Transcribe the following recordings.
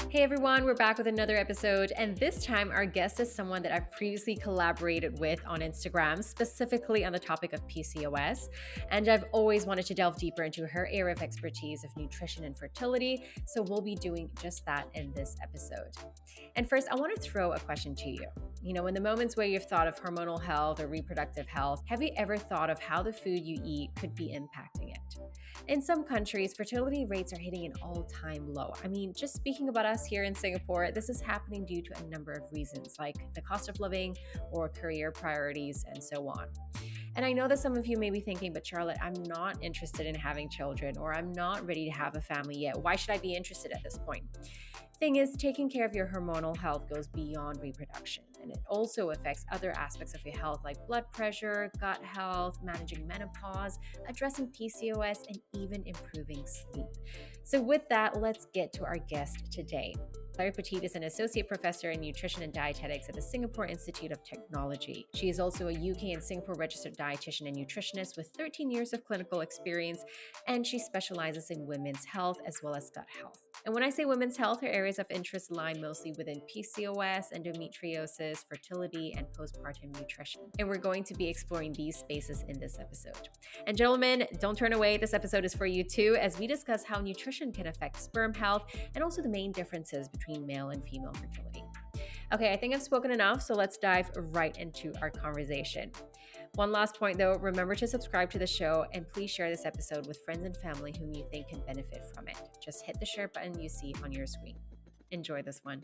Hey everyone, we're back with another episode, and this time our guest is someone that I've previously collaborated with on Instagram, specifically on the topic of PCOS. And I've always wanted to delve deeper into her area of expertise of nutrition and fertility, so we'll be doing just that in this episode. And first, I want to throw a question to you. In the moments where you've thought of hormonal health or reproductive health, have you ever thought of how the food you eat could be impacting it? In some countries, fertility rates are hitting an all-time low. Just speaking about us here in Singapore, this is happening due to a number of reasons, like the cost of living or career priorities and so on. And I know that some of you may be thinking, but Charlotte, I'm not interested in having children, or I'm not ready to have a family yet. Why should I be interested at this point? Thing is, taking care of your hormonal health goes beyond reproduction, and it also affects other aspects of your health like blood pressure, gut health, managing menopause, addressing PCOS, and even improving sleep. So with that, let's get to our guest today. Claire Pettitt is an associate professor in nutrition and dietetics at the Singapore Institute of Technology. She is also a UK and Singapore registered dietitian and nutritionist with 13 years of clinical experience, and she specializes in women's health as well as gut health. And when I say women's health, her areas of interest lie mostly within PCOS, endometriosis, fertility, and postpartum nutrition. And we're going to be exploring these spaces in this episode. And gentlemen, don't turn away. This episode is for you too, as we discuss how nutrition can affect sperm health and also the main differences between male and female fertility. Okay, I think I've spoken enough, so let's dive right into our conversation. One last point though, remember to subscribe to the show and please share this episode with friends and family whom you think can benefit from it. Just hit the share button you see on your screen. Enjoy this one.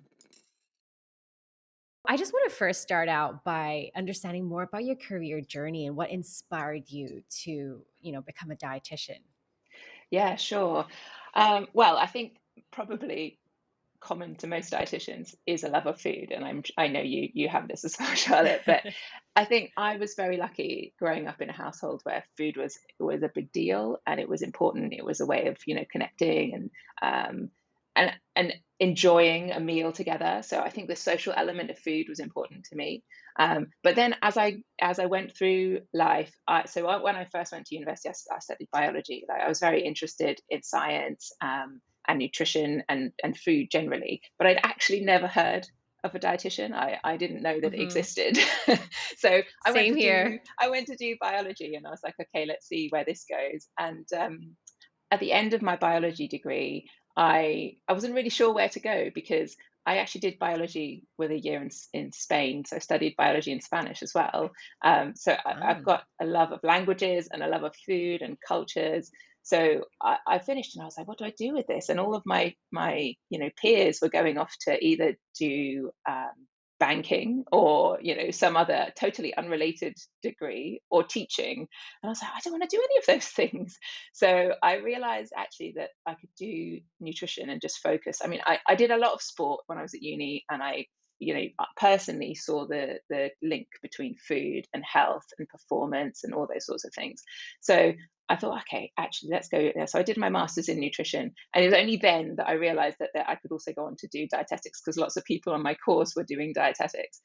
I just want to first start out by understanding more about your career journey and what inspired you to, become a dietitian. Yeah, sure. Well, I think probably common to most dietitians is a love of food, and I know you have this as well, Charlotte. But I think I was very lucky growing up in a household where food was a big deal and it was important. It was a way of connecting and enjoying a meal together. So I think the social element of food was important to me. But then as I went through life, when I first went to university, I studied biology. Like, I was very interested in science and nutrition and food generally, but I'd actually never heard of a dietitian. I didn't know that it existed. So Same here. I went to do biology, and I was like, okay, let's see where this goes. And at the end of my biology degree, I wasn't really sure where to go, because I actually did biology with a year in Spain. So I studied biology and Spanish as well. I've Fun. got a love of languages and a love of food and cultures. So I finished and I was like, what do I do with this? And all of my peers were going off to either do banking or some other totally unrelated degree, or teaching. And I was like, I don't want to do any of those things. So I realized actually that I could do nutrition and just focus. I did a lot of sport when I was at uni, and I personally saw the link between food and health and performance and all those sorts of things. So I thought, okay, actually, let's go there. So I did my master's in nutrition, and it was only then that I realized that I could also go on to do dietetics, because lots of people on my course were doing dietetics,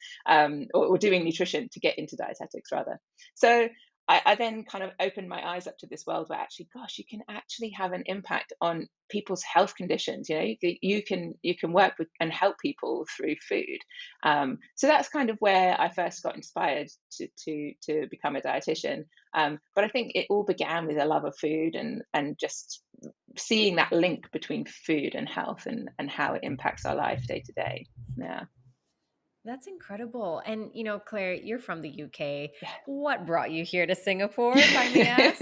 or doing nutrition to get into dietetics rather. So I then kind of opened my eyes up to this world where actually, gosh, you can actually have an impact on people's health conditions. You can work with and help people through food. So that's kind of where I first got inspired to become a dietitian. But I think it all began with a love of food, and just seeing that link between food and health, and how it impacts our life day to day. Yeah. That's incredible. And, Claire, you're from the UK. Yeah. What brought you here to Singapore, if I may ask?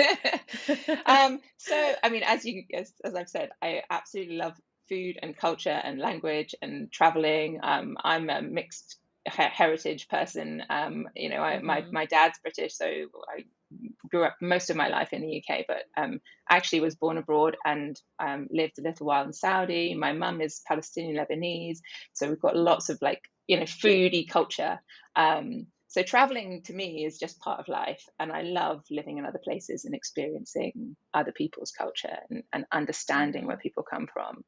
As I've said, I absolutely love food and culture and language and traveling. I'm a mixed heritage person. Hmm. My dad's British, so I grew up most of my life in the UK, but actually was born abroad and lived a little while in Saudi. My mum is Palestinian Lebanese, so we've got lots of foodie culture. So traveling to me is just part of life, and I love living in other places and experiencing other people's culture, and understanding where Hmm. people come from.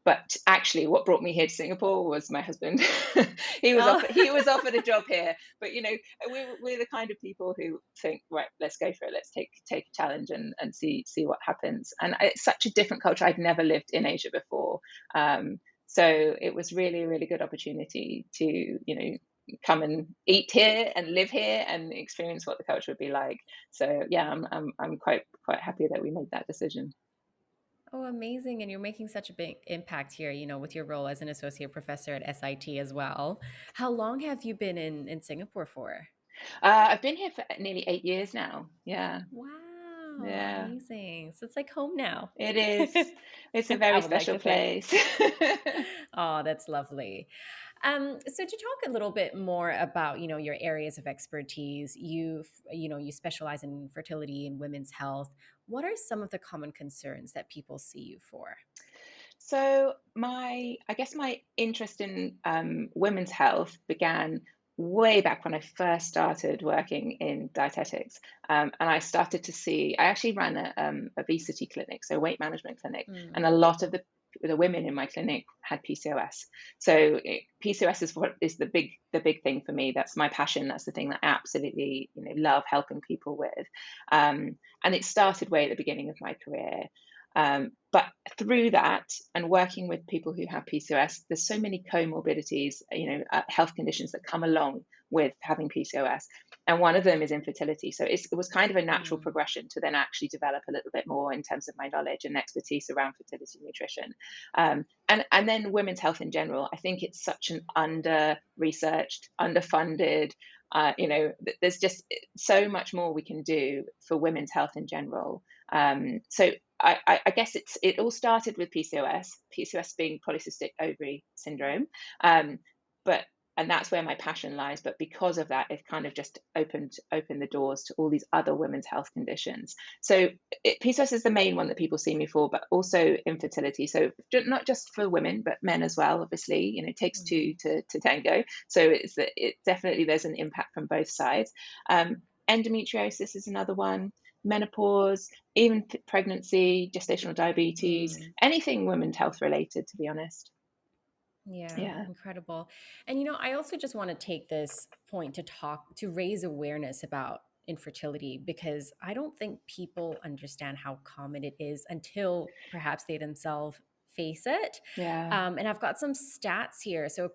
But actually, what brought me here to Singapore was my husband. Oh, He was offered a job here, but we're the kind of people who think, right, let's go for it. Let's take a challenge, and see what happens. And it's such a different culture. I'd never lived in Asia before. So it was really a really good opportunity to, come and eat here and live here and experience what the culture would be like. So yeah, I'm quite happy that we made that decision. Oh, amazing. And you're making such a big impact here, with your role as an associate professor at SIT as well. How long have you been in Singapore for? I've been here for nearly 8 years now. Yeah, Wow, yeah, amazing. So it's like home now. it is. It's a I very would like special to think. place. Oh, that's lovely. So to talk a little bit more about, your areas of expertise, you specialize in fertility and women's health. What are some of the common concerns that people see you for? So I guess my interest in women's health began way back when I first started working in dietetics, and I started to see. I actually ran a obesity clinic, so weight management clinic, and Mm, a lot of the women in my clinic had PCOS. So PCOS is what is the big thing for me. That's my passion. That's the thing that I absolutely love helping people with, and it started way at the beginning of my career. But through that and working with people who have PCOS, there's so many comorbidities, health conditions that come along with having PCOS. And one of them is infertility. So it was kind of a natural mm, progression to then actually develop a little bit more in terms of my knowledge and expertise around fertility nutrition. And then women's health in general. I think it's such an under researched, underfunded, there's just so much more we can do for women's health in general. So I guess it all started with PCOS being polycystic ovary syndrome, um, but and that's where my passion lies. But because of that, it kind of just opened the doors to all these other women's health conditions. So PCOS is the main one that people see me for, but also infertility. So not just for women, but men as well. Obviously, it takes two mm. to tango. So it definitely there's an impact from both sides. Endometriosis is another one, menopause, even pregnancy, gestational diabetes, Mm. anything women's health related, to be honest. Yeah, Yeah, incredible. And I also just want to take this point to raise awareness about infertility because I don't think people understand how common it is until perhaps they themselves face it. yeah, And I've got some stats here. So,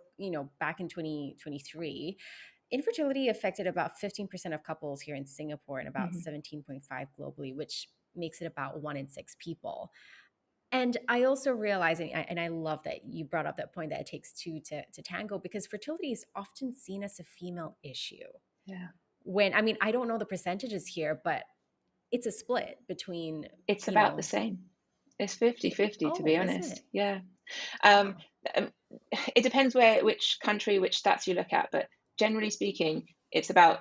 back in 2023, infertility affected about 15% of couples here in Singapore and about hmm 17.5 globally, which makes it about 1 in 6 people. And I also realize, and I love that you brought up that point that it takes two to tango because fertility is often seen as a female issue. yeah. When, I mean, I don't know the percentages here, but it's a split between, It's you about the know, same. It's 50-50, to be oh, is honest. it? Yeah. Um, Wow. um, it depends which country, which stats you look at, but generally speaking, it's about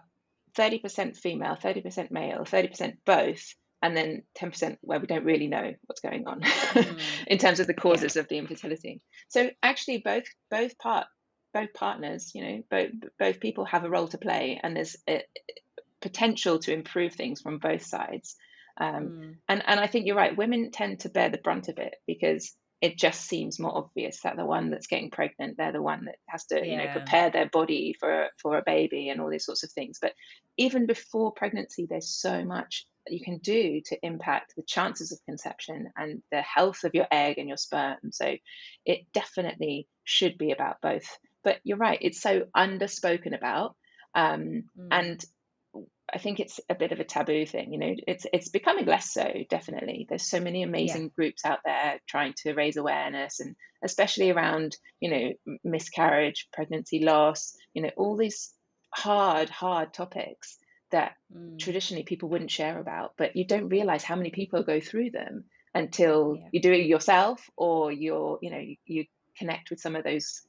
30% female, 30% male, 30% both, and then 10% where we don't really know what's going on Mm, in terms of the yeah. causes of the infertility. So actually, both partners, both people have a role to play, and there's a potential to improve things from both sides. Um, Mm, and I think you're right. Women tend to bear the brunt of it because it just seems more obvious that the one that's getting pregnant, they're the one that has to, yeah. prepare their body for a baby and all these sorts of things. But even before pregnancy, there's so much that you can do to impact the chances of conception and the health of your egg and your sperm. So it definitely should be about both. But you're right, it's so underspoken about. Mm, And I think it's a bit of a taboo thing, it's becoming less so, definitely. There's so many yeah. amazing groups out there trying to raise awareness, and especially around, miscarriage, pregnancy loss, all these hard topics that Mm, traditionally people wouldn't share about, but you don't realize how many people go through them until yeah. you do it yourself, or you connect with some of those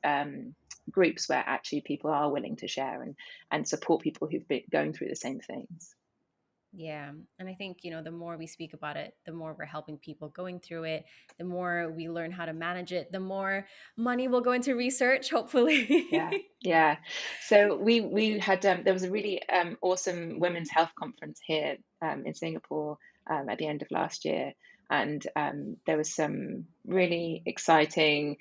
groups where actually people are willing to share and support people who've been going through the same things. Yeah. And I think, the more we speak about it, the more we're helping people going through it, the more we learn how to manage it, the more money will go into research, Yeah, hopefully. yeah. So we had there was a really awesome women's health conference here in Singapore at the end of last year, and there was some really exciting,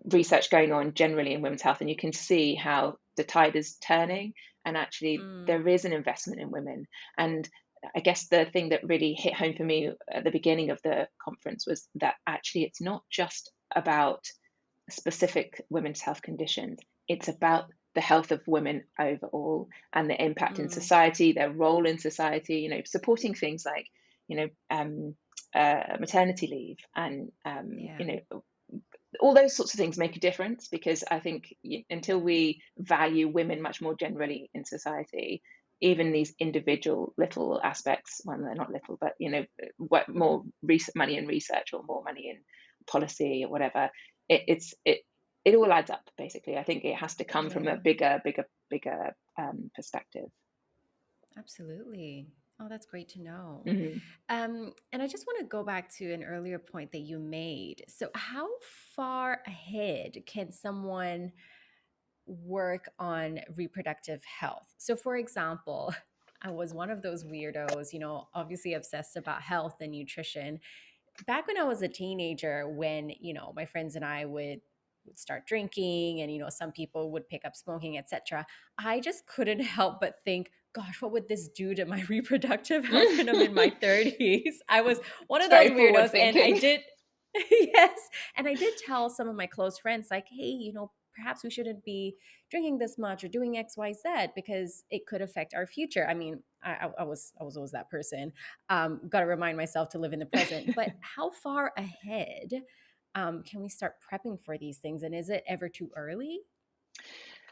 research going on generally in women's health, and you can see how the tide is turning, and actually Mm, there is an investment in women. And I guess the thing that really hit home for me at the beginning of the conference was that actually it's not just about specific women's health conditions. It's about the health of women overall and the impact in Mm, society, their role in society, supporting things like, you know, maternity leave and, yeah. all those sorts of things make a difference, because I think until we value women much more generally in society, even these individual little aspects, well, they're not little, but what more money in research or more money in policy or whatever, it all adds up. Basically, I think it has to come from a Yeah. bigger perspective. Absolutely. Oh, that's great to know. Hmm. And I just want to go back to an earlier point that you made. So, how far ahead can someone work on reproductive health? So, for example, I was one of those weirdos, obviously obsessed about health and nutrition. Back when I was a teenager, when, my friends and I would start drinking and, some people would pick up smoking, etc., I just couldn't help but think, gosh, what would this do to my reproductive health when I'm in my It's 30s? I was one of those very forward weirdos, and I thinking. did yes, and I did tell some of my close friends, like, hey, perhaps we shouldn't be drinking this much or doing XYZ because it could affect our future. I mean, I was always that person. Got to remind myself to live in the present. But how far ahead can we start prepping for these things? And is it ever too early?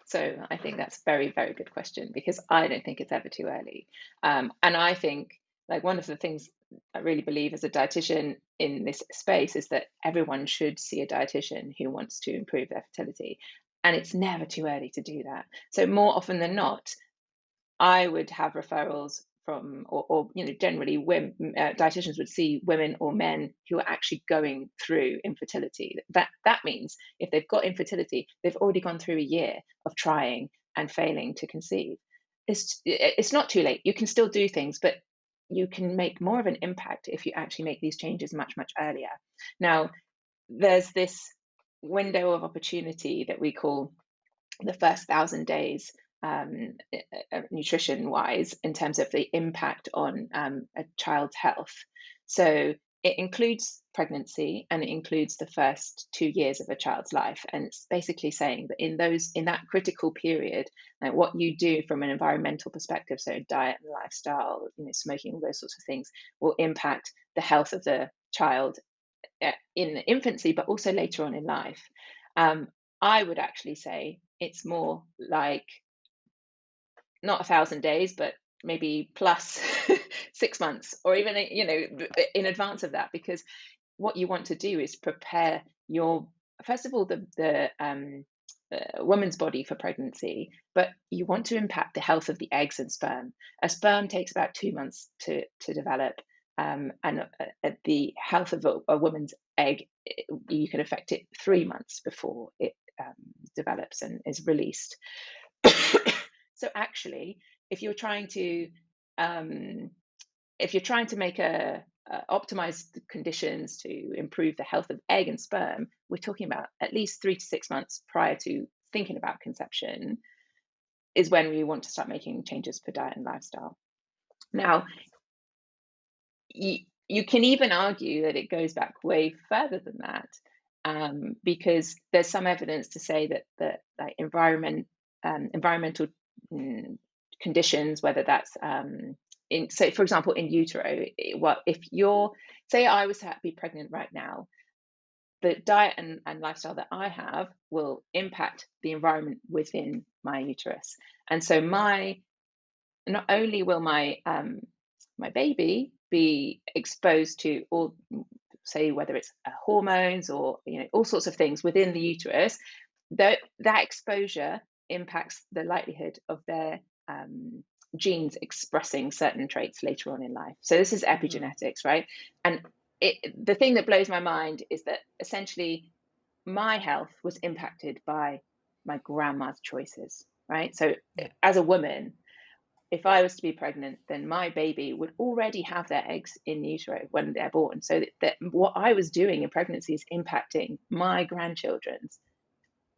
So I think that's a very, very good question, because I don't think it's ever too early. And I think, like, one of the things I really believe as a dietitian in this space is that everyone should see a dietitian who wants to improve their fertility. And it's never too early to do that. So more often than not, I would have referrals from, or generally, women, dietitians would see women or men who are actually going through infertility. That means if they've got infertility, they've already gone through a year of trying and failing to conceive. It's not too late. You can still do things, but you can make more of an impact if you actually make these changes much, much earlier. Now, there's this window of opportunity that we call the first 1,000 days, nutrition wise, in terms of the impact on a child's health. So it includes pregnancy and it includes the first 2 years of a child's life. And it's basically saying that in that critical period, like, what you do from an environmental perspective, so diet and lifestyle, smoking, all those sorts of things, will impact the health of the child in infancy, but also later on in life. Um, I would actually say it's more like not 1,000 days, but maybe plus 6 months, or even in advance of that, because what you want to do is prepare your first of all the woman's body for pregnancy, but you want to impact the health of the eggs and sperm. A sperm takes about 2 months to develop, and the health of a woman's egg, you can affect it 3 months before it develops and is released. So actually, if you're trying to um, make optimize the conditions to improve the health of egg and sperm, we're talking about at least 3 to 6 months prior to thinking about conception is when we want to start making changes for diet and lifestyle. Now, you can even argue that it goes back way further than that, because there's some evidence to say that like environmental conditions, whether that's so for example, in utero, if you're, say I was to be pregnant right now, the diet and lifestyle that I have will impact the environment within my uterus. And so not only will my baby be exposed to all, say, whether it's hormones or all sorts of things within the uterus, that exposure impacts the likelihood of their genes expressing certain traits later on in life. So this is Hmm. epigenetics, right? And the thing that blows my mind is that essentially my health was impacted by my grandma's choices, right? So Yeah. as a woman, if I was to be pregnant, then my baby would already have their eggs in utero when they're born. So that what I was doing in pregnancy is impacting my grandchildren's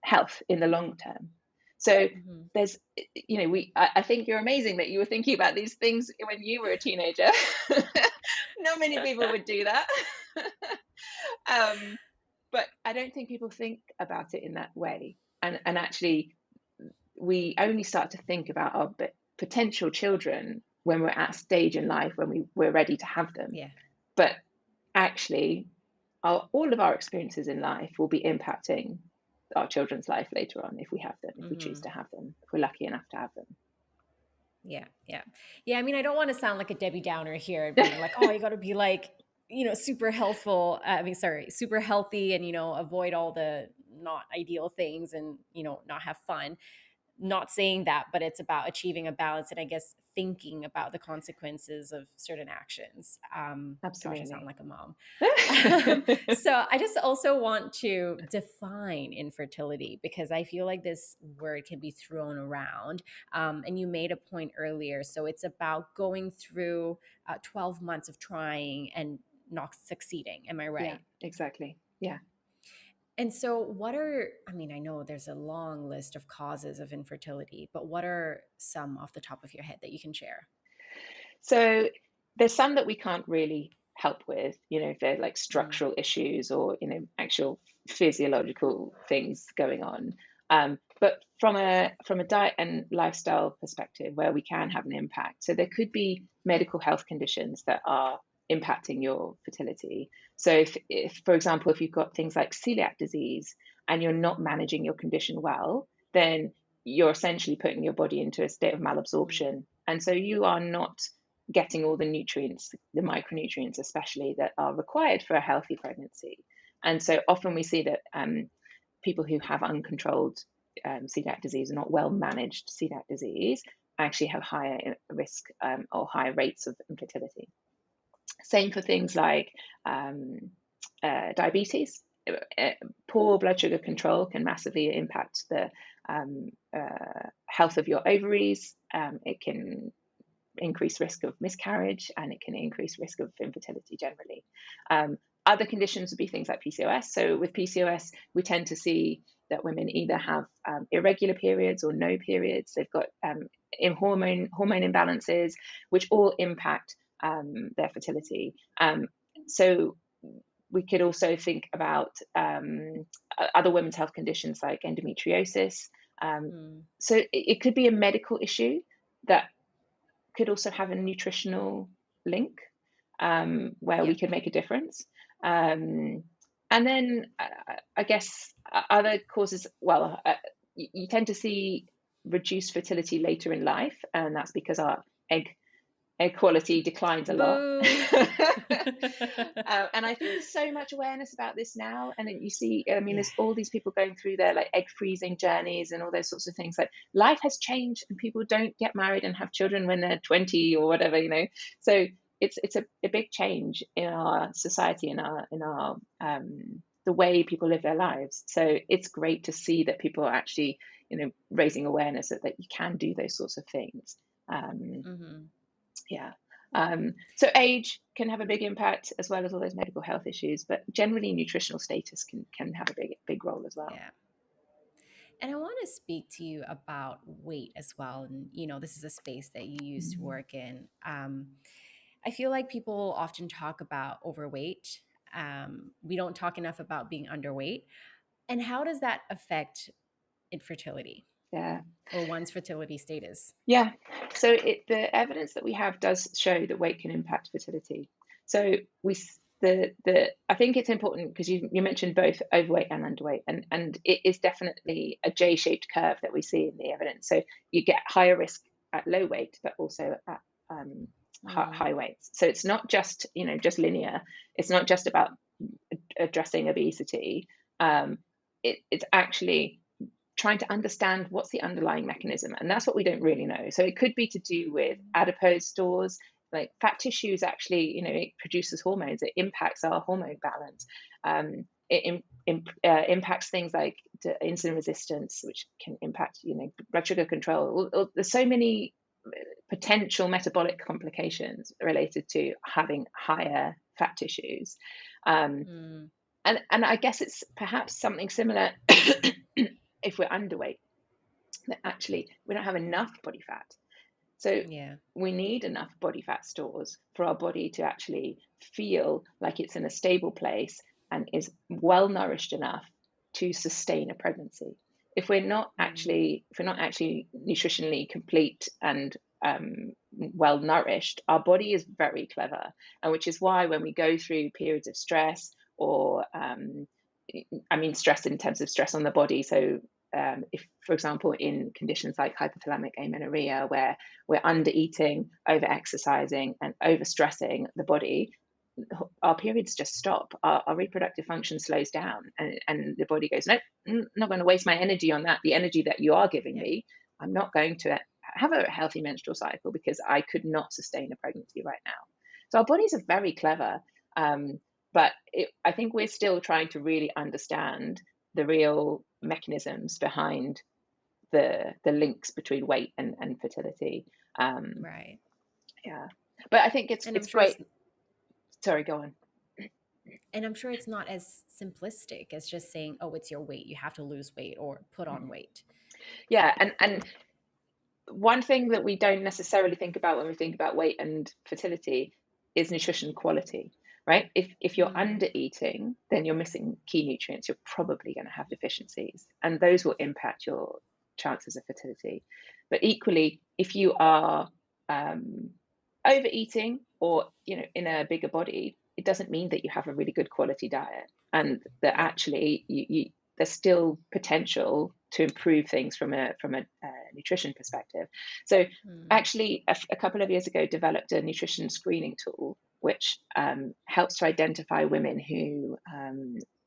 health in the long term. So Hmm. there's, I think you're amazing that you were thinking about these things when you were a teenager. Not many people would do that. um, But I don't think people think about it in that way. And actually, we only start to think about our potential children when we're at a stage in life when we're ready to have them. Yeah. But actually, all of our experiences in life will be impacting our children's life later on if we have them, if we choose to have them, if we're lucky enough to have them. Yeah. Yeah. Yeah. I mean, I don't want to sound like a Debbie Downer here, being like, oh, you got to be like, super healthful. Super healthy and, avoid all the not ideal things and, not have fun. Not saying that, but it's about achieving a balance and I guess thinking about the consequences of certain actions. Gosh, I sound Absolutely. like a mom. So I just also want to define infertility because I feel like this word can be thrown around. And you made a point earlier. So it's about going through 12 months of trying and not succeeding. Am I Yeah, right? exactly. Yeah. And so, I know there's a long list of causes of infertility, but what are some off the top of your head that you can share? So there's some that we can't really help with, if they're like Mm, structural issues or, actual physiological things going on. But from a diet and lifestyle perspective, where we can have an impact, so there could be medical health conditions that are impacting your fertility. So if for example, if you've got things like celiac disease and you're not managing your condition well, then you're essentially putting your body into a state of mm, malabsorption, and so you are not getting all the nutrients, the micronutrients especially, that are required for a healthy pregnancy. And so often we see that people who have uncontrolled celiac disease or not well managed celiac disease actually have higher risk or higher rates of infertility. Same for things like diabetes. Poor blood sugar control can massively impact the health of your ovaries. It can increase risk of miscarriage and it can increase risk of infertility generally. Other conditions would be things like PCOS. So with PCOS, we tend to see that women either have irregular periods or no periods. They've got hormone imbalances, which all impact their fertility. So we could also think about other women's health conditions like endometriosis. mm. So it could be a medical issue that could also have a nutritional link where Yeah. we could make a difference. And then I guess other causes, well, you tend to see reduced fertility later in life, and that's because our egg quality declines a lot. Boo. And I think there's so much awareness about this now. And then you see, I mean, Yeah. there's all these people going through their like egg freezing journeys and all those sorts of things. Like life has changed and people don't get married and have children when they're 20 or whatever, So it's a big change in our society, in our the way people live their lives. So it's great to see that people are actually, raising awareness that you can do those sorts of things. Hmm. Yeah. So age can have a big impact as well as all those medical health issues, but generally nutritional status can have a big role as well. Yeah. And I want to speak to you about weight as well. And, this is a space that you used to Mm. work in. I feel like people often talk about overweight. We don't talk enough about being underweight. And how does that affect infertility Yeah. or one's fertility status? Yeah. So the evidence that we have does show that weight can impact fertility. So the I think it's important because you mentioned both overweight and underweight, and it is definitely a J-shaped curve that we see in the evidence. So you get higher risk at low weight, but also at Mm, high weights. So it's not just just linear. It's not just about addressing obesity. It's actually trying to understand what's the underlying mechanism, and that's what we don't really know. So it could be to do with adipose stores. Like fat tissue is actually, it produces hormones. It impacts our hormone balance. It impacts things like insulin resistance, which can impact, blood sugar control. There's so many potential metabolic complications related to having higher fat tissues. Um, mm, and I guess it's perhaps something similar if we're underweight, that actually we don't have enough body fat. So yeah. we need enough body fat stores for our body to actually feel like it's in a stable place and is well nourished enough to sustain a pregnancy. If we're not actually nutritionally complete and well nourished, our body is very clever, and which is why when we go through periods of stress, or stress in terms of stress on the body. So if, for example, in conditions like hypothalamic amenorrhea, where we're under eating, over exercising, and over stressing the body, our periods just stop. Our reproductive function slows down, and the body goes, nope, I'm not going to waste my energy on that. The energy that you are giving me, I'm not going to have a healthy menstrual cycle, because I could not sustain a pregnancy right now. So our bodies are very clever, but I think we're still trying to really understand the real mechanisms behind the links between weight and fertility. Right. Yeah, but I think it's great. Sorry, go on. And I'm sure it's not as simplistic as just saying, oh, it's your weight, you have to lose weight or put on weight. Yeah, and one thing that we don't necessarily think about when we think about weight and fertility is nutrition quality, right? If you're under eating, then you're missing key nutrients. You're probably going to have deficiencies, and those will impact your chances of fertility. But equally, if you are overeating, or in a bigger body, it doesn't mean that you have a really good quality diet, and that actually there's still potential to improve things from a nutrition perspective. So actually, a couple of years ago, developed a nutrition screening tool, which helps to identify women who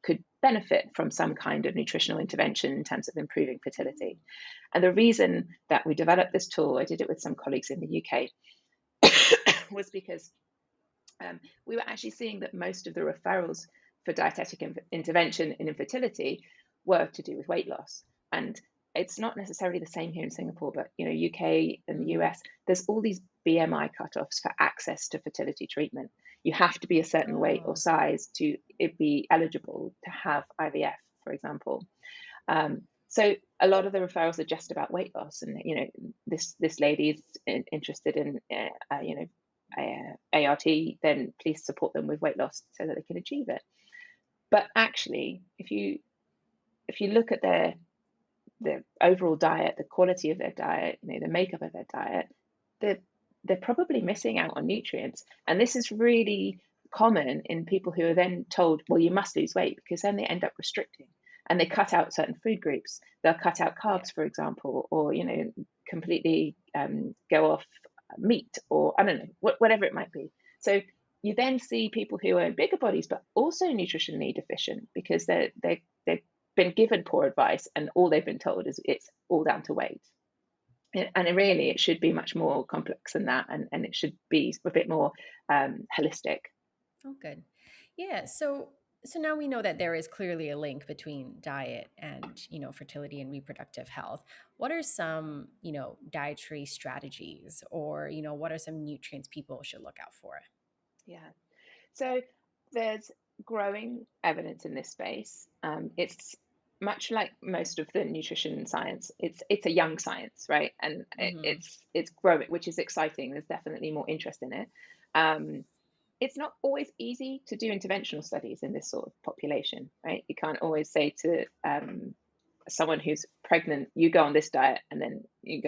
could benefit from some kind of nutritional intervention in terms of improving fertility. And the reason that we developed this tool, I did it with some colleagues in the UK, was because we were actually seeing that most of the referrals for dietetic intervention in infertility were to do with weight loss. And it's not necessarily the same here in Singapore, but UK and the US, there's all these BMI cutoffs for access to fertility treatment. You have to be a certain weight or size to be eligible to have IVF, for example. So a lot of the referrals are just about weight loss, and this lady is interested in ART, then please support them with weight loss so that they can achieve it. But actually, if you look at their overall diet, the quality of their diet, the makeup of their diet, they're probably missing out on nutrients. And this is really common in people who are then told, well, you must lose weight, because then they end up restricting, and they cut out certain food groups. They'll cut out carbs, for example, or completely go off meat, or I don't know, whatever it might be. So you then see people who are in bigger bodies but also nutritionally deficient, because they've been given poor advice, and all they've been told is it's all down to weight. And really, it should be much more complex than that, and it should be a bit more holistic. Oh, good. Yeah. So now we know that there is clearly a link between diet and, fertility and reproductive health. What are some, dietary strategies, or, what are some nutrients people should look out for? Yeah. So there's growing evidence in this space. It's much like most of the nutrition science. It's a young science, right? And it's growing, which is exciting. There's definitely more interest in it. It's not always easy to do interventional studies in this sort of population, right? You can't always say to someone who's pregnant, you go on this diet, and then you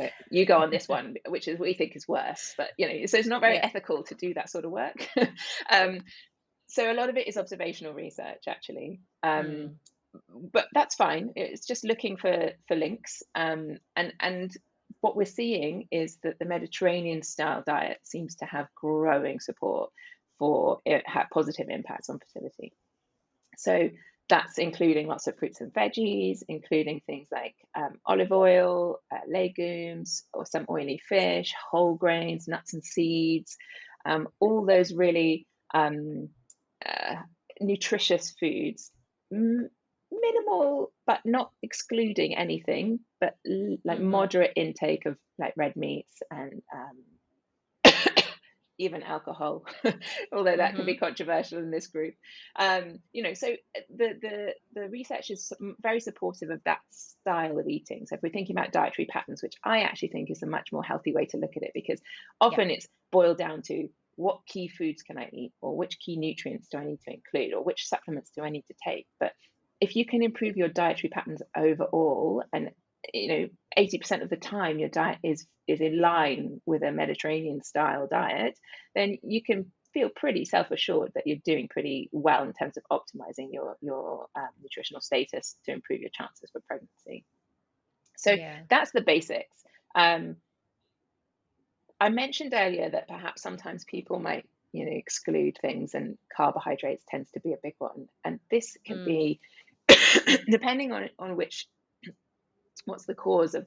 go on this one, which is we think is worse. But so it's not very ethical to do that sort of work. So a lot of it is observational research, actually. But that's fine. It's just looking for links. And what we're seeing is that the Mediterranean style diet seems to have growing support for it have positive impacts on fertility. So that's including lots of fruits and veggies, including things like olive oil, legumes, or some oily fish, whole grains, nuts and seeds, all those really nutritious foods. Minimal, but not excluding anything, but like moderate intake of like red meats and even alcohol, although that can be controversial in this group. So the research is very supportive of that style of eating. So if we're thinking about dietary patterns, which I actually think is a much more healthy way to look at it, because often it's boiled down to what key foods can I eat, or which key nutrients do I need to include, or which supplements do I need to take. But if you can improve your dietary patterns overall, and 80% of the time your diet is in line with a Mediterranean style diet, then you can feel pretty self-assured that you're doing pretty well in terms of optimizing your nutritional status to improve your chances for pregnancy. So Yeah. that's the basics. I mentioned earlier that perhaps sometimes people might exclude things, and carbohydrates tends to be a big one, and this can be depending on what's the cause of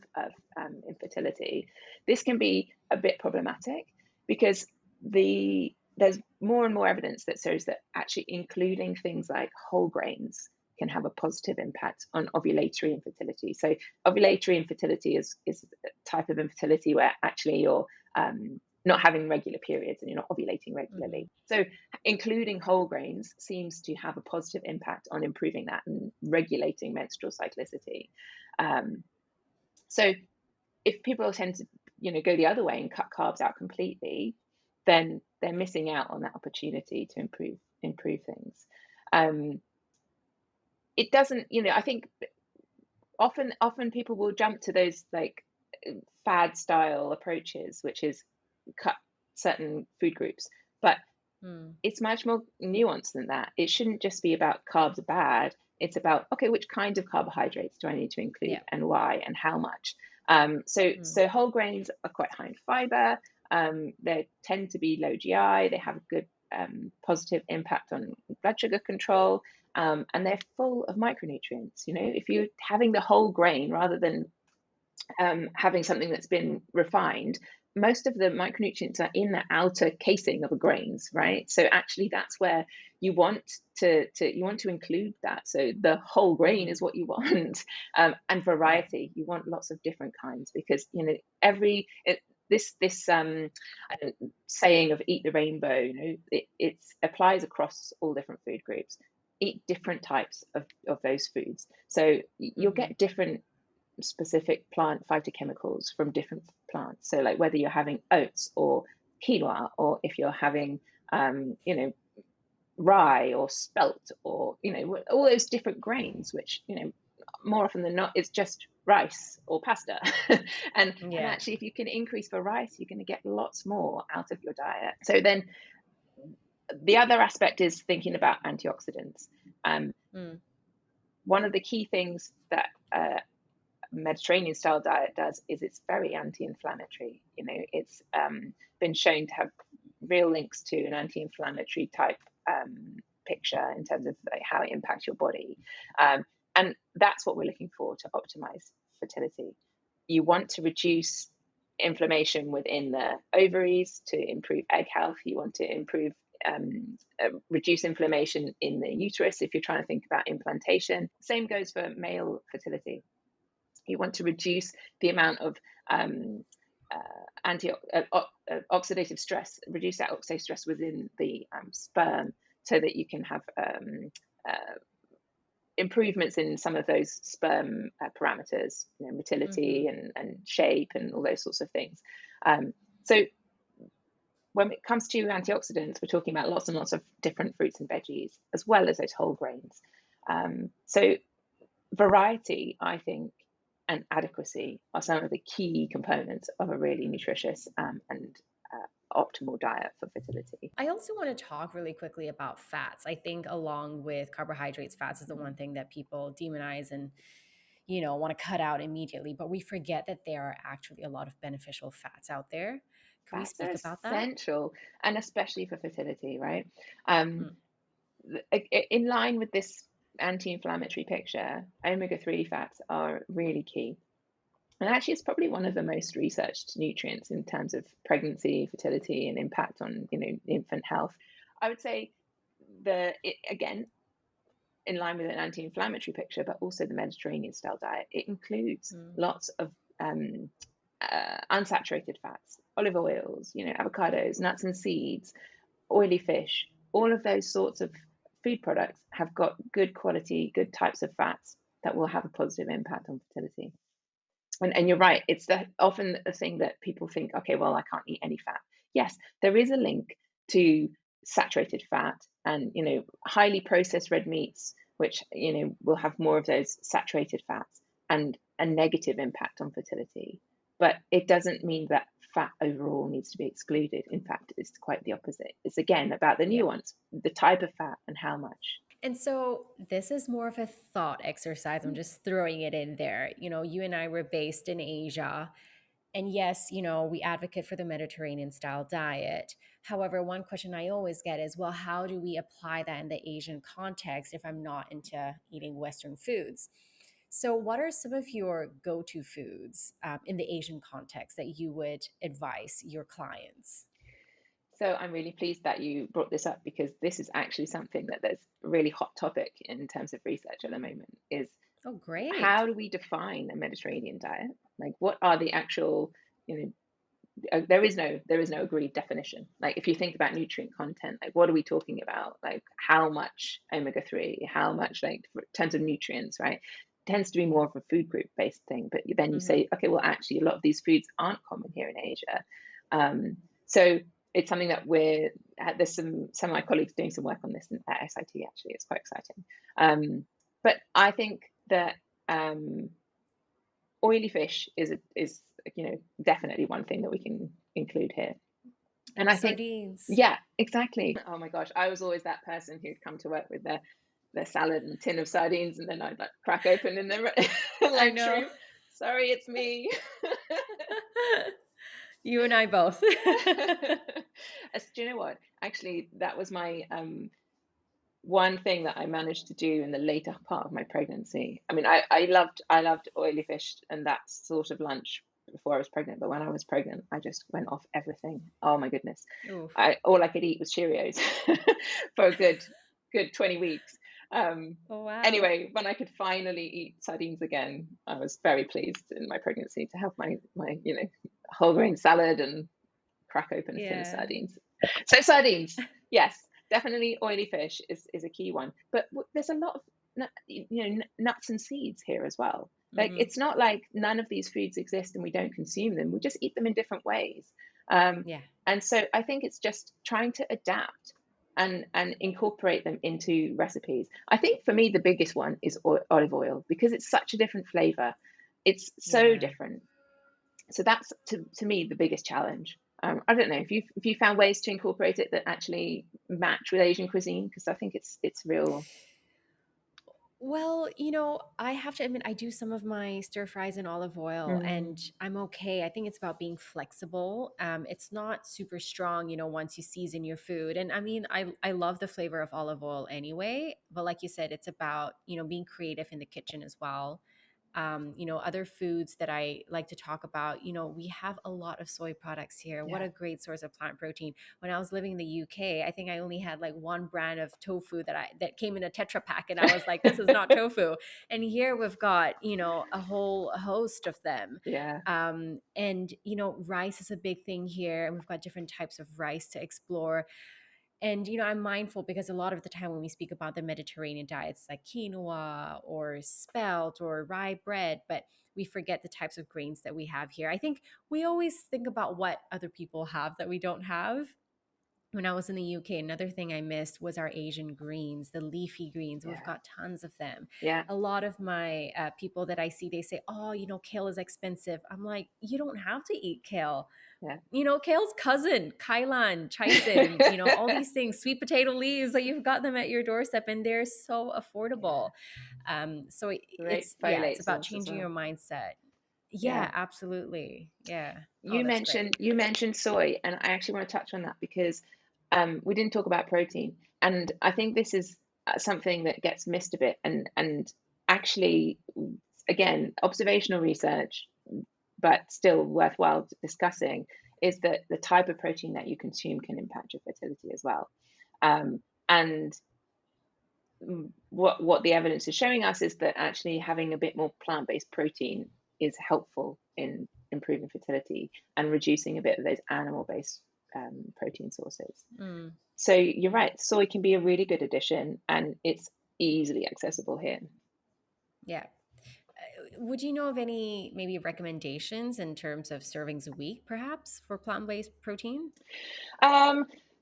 infertility. This can be a bit problematic because there's more and more evidence that shows that actually including things like whole grains can have a positive impact on ovulatory infertility. So ovulatory infertility is a type of infertility where actually you're not having regular periods and you're not ovulating regularly. So including whole grains seems to have a positive impact on improving that and regulating menstrual cyclicity. So if people tend to go the other way and cut carbs out completely, then they're missing out on that opportunity to improve things. It doesn't, I think often people will jump to those like fad style approaches, which is cut certain food groups, but it's much more nuanced than that. It shouldn't just be about carbs are bad. It's about, okay, which kind of carbohydrates do I need to include and why and how much? So whole grains are quite high in fiber. They tend to be low GI. They have a good positive impact on blood sugar control, and they're full of micronutrients. If you're having the whole grain rather than having something that's been refined, most of the micronutrients are in the outer casing of the grains, right? So actually that's where you want to include that. So the whole grain is what you want, and variety. You want lots of different kinds, because this saying of eat the rainbow, it applies across all different food groups. Eat different types of those foods, so you'll get different specific plant phytochemicals from different plants. So like whether you're having oats or quinoa, or if you're having rye or spelt, or all those different grains, which more often than not it's just rice or pasta. and actually if you can increase variety, you're going to get lots more out of your diet. So then the other aspect is thinking about antioxidants. One of the key things that Mediterranean style diet does is it's very anti-inflammatory. It's been shown to have real links to an anti-inflammatory type picture in terms of like how it impacts your body, and that's what we're looking for to optimize fertility. You want to reduce inflammation within the ovaries to improve egg health. You want to improve reduce inflammation in the uterus if you're trying to think about implantation. Same goes for male fertility. You want to reduce the amount of oxidative stress, reduce that oxidative stress within the sperm, so that you can have improvements in some of those sperm parameters, motility and shape and all those sorts of things. So when it comes to antioxidants, we're talking about lots and lots of different fruits and veggies, as well as those whole grains. So variety, I think, and adequacy are some of the key components of a really nutritious and optimal diet for fertility. I also want to talk really quickly about fats. I think along with carbohydrates, fats is the one thing that people demonize and want to cut out immediately, but we forget that there are actually a lot of beneficial fats out there. Can we speak about that? Essential, and especially for fertility, right? In line with this anti-inflammatory picture, omega-3 fats are really key. And actually, it's probably one of the most researched nutrients in terms of pregnancy, fertility, and impact on infant health. I would say again, in line with an anti-inflammatory picture, but also the Mediterranean style diet, it includes lots of unsaturated fats, olive oils, avocados, nuts and seeds, oily fish. All of those sorts of food products have got good quality, good types of fats that will have a positive impact on fertility. And you're right, it's often a thing that people think, okay, well, I can't eat any fat. Yes, there is a link to saturated fat and, highly processed red meats, which, will have more of those saturated fats and a negative impact on fertility. But it doesn't mean that fat overall needs to be excluded. In fact, it's quite the opposite. It's again about the Yeah. nuance, the type of fat and how much. And so this is more of a thought exercise. I'm just throwing it in there. You and I were based in Asia. And yes, we advocate for the Mediterranean style diet. However, one question I always get is, well, how do we apply that in the Asian context if I'm not into eating Western foods? So, what are some of your go to foods in the Asian context that you would advise your clients? So I'm really pleased that you brought this up because this is actually something that there's a really hot topic in terms of research at the moment is Oh, great. how do we define a Mediterranean diet? Like what are the actual, you know, there is no agreed definition. Like if you think about nutrient content, like what are we talking about? Like how much omega-3, how much like in terms of nutrients, right? It tends to be more of a food group based thing, but then you Hmm. say, okay, well actually a lot of these foods aren't common here in Asia. So it's something that there's some of my colleagues doing some work on this at SIT actually. It's quite exciting. But I think that oily fish is definitely one thing that we can include here. And And I think, sardines. yeah, exactly. Oh my gosh, I was always that person who'd come to work with their salad and tin of sardines, and then I'd like crack open in the I know. lunchroom. Sorry, it's me. You and I both. Do you know what? Actually, that was my one thing that I managed to do in the later part of my pregnancy. I mean, I loved oily fish and that sort of lunch before I was pregnant, but when I was pregnant, I just went off everything. Oh my goodness. Oof. All I could eat was Cheerios for a good 20 weeks. Um, Oh, wow. anyway, when I could finally eat sardines again, I was very pleased in my pregnancy to have my whole grain salad and crack open a tin of Yeah. sardines. So sardines, yes, definitely oily fish is a key one. But there's a lot of nuts and seeds here as well. Like Hmm. it's not like none of these foods exist and we don't consume them. We just eat them in different ways. Yeah. And so I think it's just trying to adapt and incorporate them into recipes. I think for me the biggest one is olive oil because it's such a different flavor. It's so Yeah. different. So that's to me the biggest challenge. I don't know if you found ways to incorporate it that actually match with Asian cuisine because I think it's real. Well, I have to admit, I do some of my stir fries in olive oil and Mm, I'm okay. I think it's about being flexible. It's not super strong, once you season your food. And I mean, I love the flavor of olive oil anyway. But like you said, it's about, being creative in the kitchen as well. Other foods that I like to talk about, we have a lot of soy products here. What yeah, a great source of plant protein. When I was living in the UK, I think I only had like one brand of tofu that came in a Tetra Pak, and I was like, this is not tofu. And here we've got, a whole host of them. yeah, And rice is a big thing here, and we've got different types of rice to explore. And, I'm mindful because a lot of the time when we speak about the Mediterranean diets, like quinoa or spelt or rye bread, but we forget the types of grains that we have here. I think we always think about what other people have that we don't have. When I was in the UK, another thing I missed was our Asian greens, the leafy greens. We've yeah, got tons of them. yeah, A lot of my people that I see, they say, oh, kale is expensive. I'm like, you don't have to eat kale. yeah. Kale's cousin, kailan, chisin, all these things, sweet potato leaves, like you've got them at your doorstep and they're so Yeah, affordable. So great it's folate about source as changing your well. mindset. Yeah, Yeah. absolutely. Yeah. Oh, You that's great. mentioned you mentioned soy, and I actually want to touch on that because we didn't talk about protein, and I think this is something that gets missed a bit. And actually, again, observational research, but still worthwhile discussing, is that the type of protein that you consume can impact your fertility as well. And what the evidence is showing us is that actually having a bit more plant-based protein is helpful in improving fertility and reducing a bit of those animal-based protein sources. Mm, So you're right, soy can be a really good addition and it's easily accessible here. yeah. Would you know of any maybe recommendations in terms of servings a week, perhaps, for plant based protein?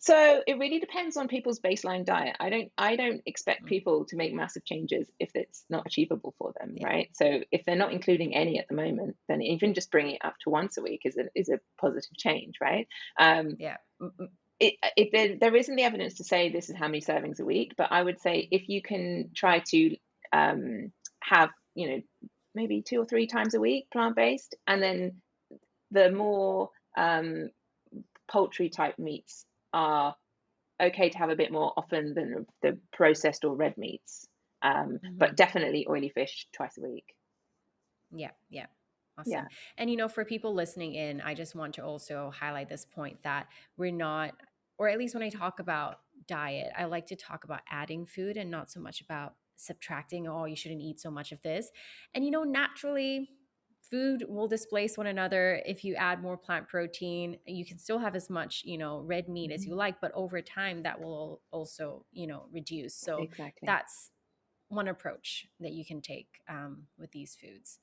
So it really depends on people's baseline diet. I don't expect Mm, people to make massive changes if it's not achievable for them, yeah, right? So if they're not including any at the moment, then even just bringing it up to once a week is a positive change, right? Um, yeah. there isn't the evidence to say this is how many servings a week, but I would say if you can try to have, maybe 2 or 3 times a week plant based, and then the more poultry type meats are okay to have a bit more often than the processed or red meats. But Mhm. definitely oily fish twice a week. Yeah, yeah. Yeah. Awesome. And for people listening in, I just want to also highlight this point that we're not, or at least when I talk about diet, I like to talk about adding food and not so much about subtracting, oh, you shouldn't eat so much of this. And naturally, food will displace one another. If you add more plant protein, you can still have as much, red meat as you Mhm. like, but over time that will also, reduce. So Exactly. that's one approach that you can take with these foods.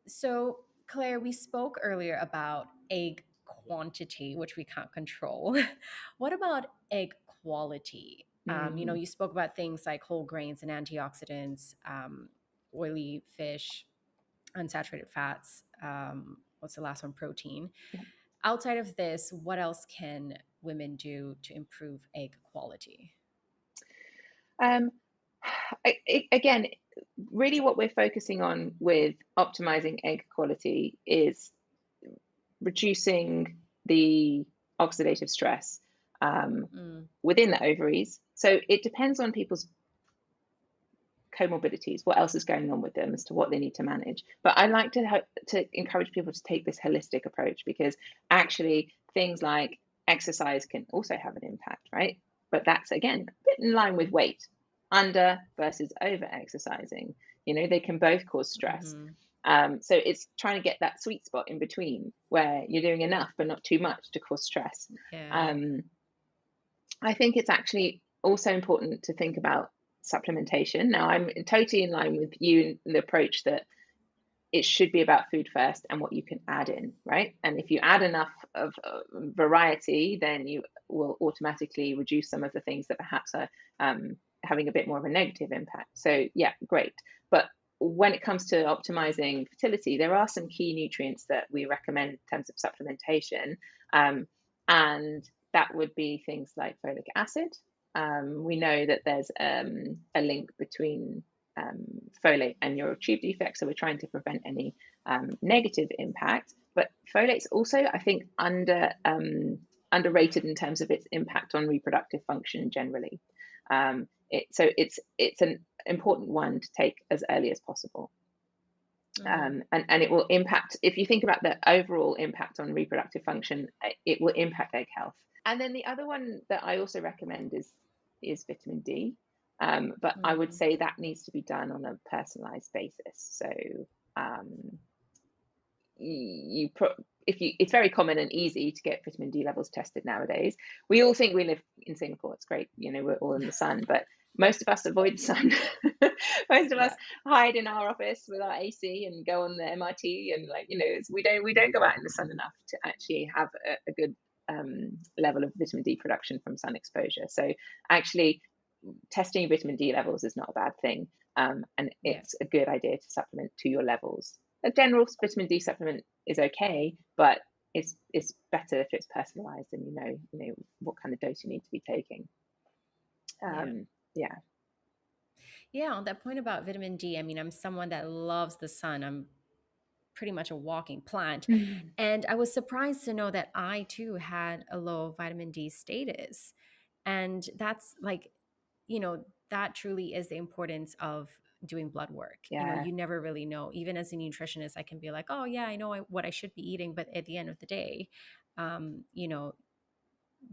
So, Claire, we spoke earlier about egg quantity, which we can't control. What about egg quality? Mm. You spoke about things like whole grains and antioxidants, oily fish, unsaturated fats. What's the last one? Protein. Yeah. Outside of this, what else can women do to improve egg quality? Um, Again, really what we're focusing on with optimizing egg quality is reducing the oxidative stress um, Mm, within the ovaries. So it depends on people's comorbidities, what else is going on with them as to what they need to manage. But I like to encourage people to take this holistic approach, because actually things like exercise can also have an impact, right? But that's again a bit in line with weight, under versus over exercising. They can both cause stress. hmm. So it's trying to get that sweet spot in between where you're doing enough but not too much to cause stress. Yeah. Um, I think it's actually also important to think about supplementation. Now, I'm totally in line with you in the approach that it should be about food first and what you can add in, right? And if you add enough of variety, then you will automatically reduce some of the things that perhaps are having a bit more of a negative impact. So, yeah, great. But when it comes to optimizing fertility, there are some key nutrients that we recommend in terms of supplementation. And that would be things like folic acid. We know that there's a link between folate and neural tube defects, so we're trying to prevent any negative impact. But folate's also, I think, underrated in terms of its impact on reproductive function generally. So it's an important one to take as early as possible. Hmm. And it will impact, if you think about the overall impact on reproductive function, it will impact egg health. And then the other one that I also recommend is vitamin D. But I would Hmm. say that needs to be done on a personalized basis. So um, you pro- if you it's very common and easy to get vitamin D levels tested nowadays. We all think we live in Singapore, it's great, we're all in the sun, but most of us avoid the sun. Most of us Yeah. hide in our office with our AC and go on the MRT, and we don't go out in the sun enough to actually have a good level of vitamin D production from sun exposure. So actually testing vitamin D levels is not a bad thing, and Yeah. it's a good idea to supplement to your levels. A general vitamin D supplement is okay, but it's better if it's personalized and you know what kind of dose you need to be taking. Yeah. Yeah. Yeah, on that point about vitamin D, I mean, I'm someone that loves the sun. I'm pretty much a walking plant. Mm. And I was surprised to know that I too had a low vitamin D status. And that's like, that truly is the importance of doing blood work. Yeah. You never really know. Even as a nutritionist, I can be like, oh, yeah, I know what I should be eating. But at the end of the day, um, you know,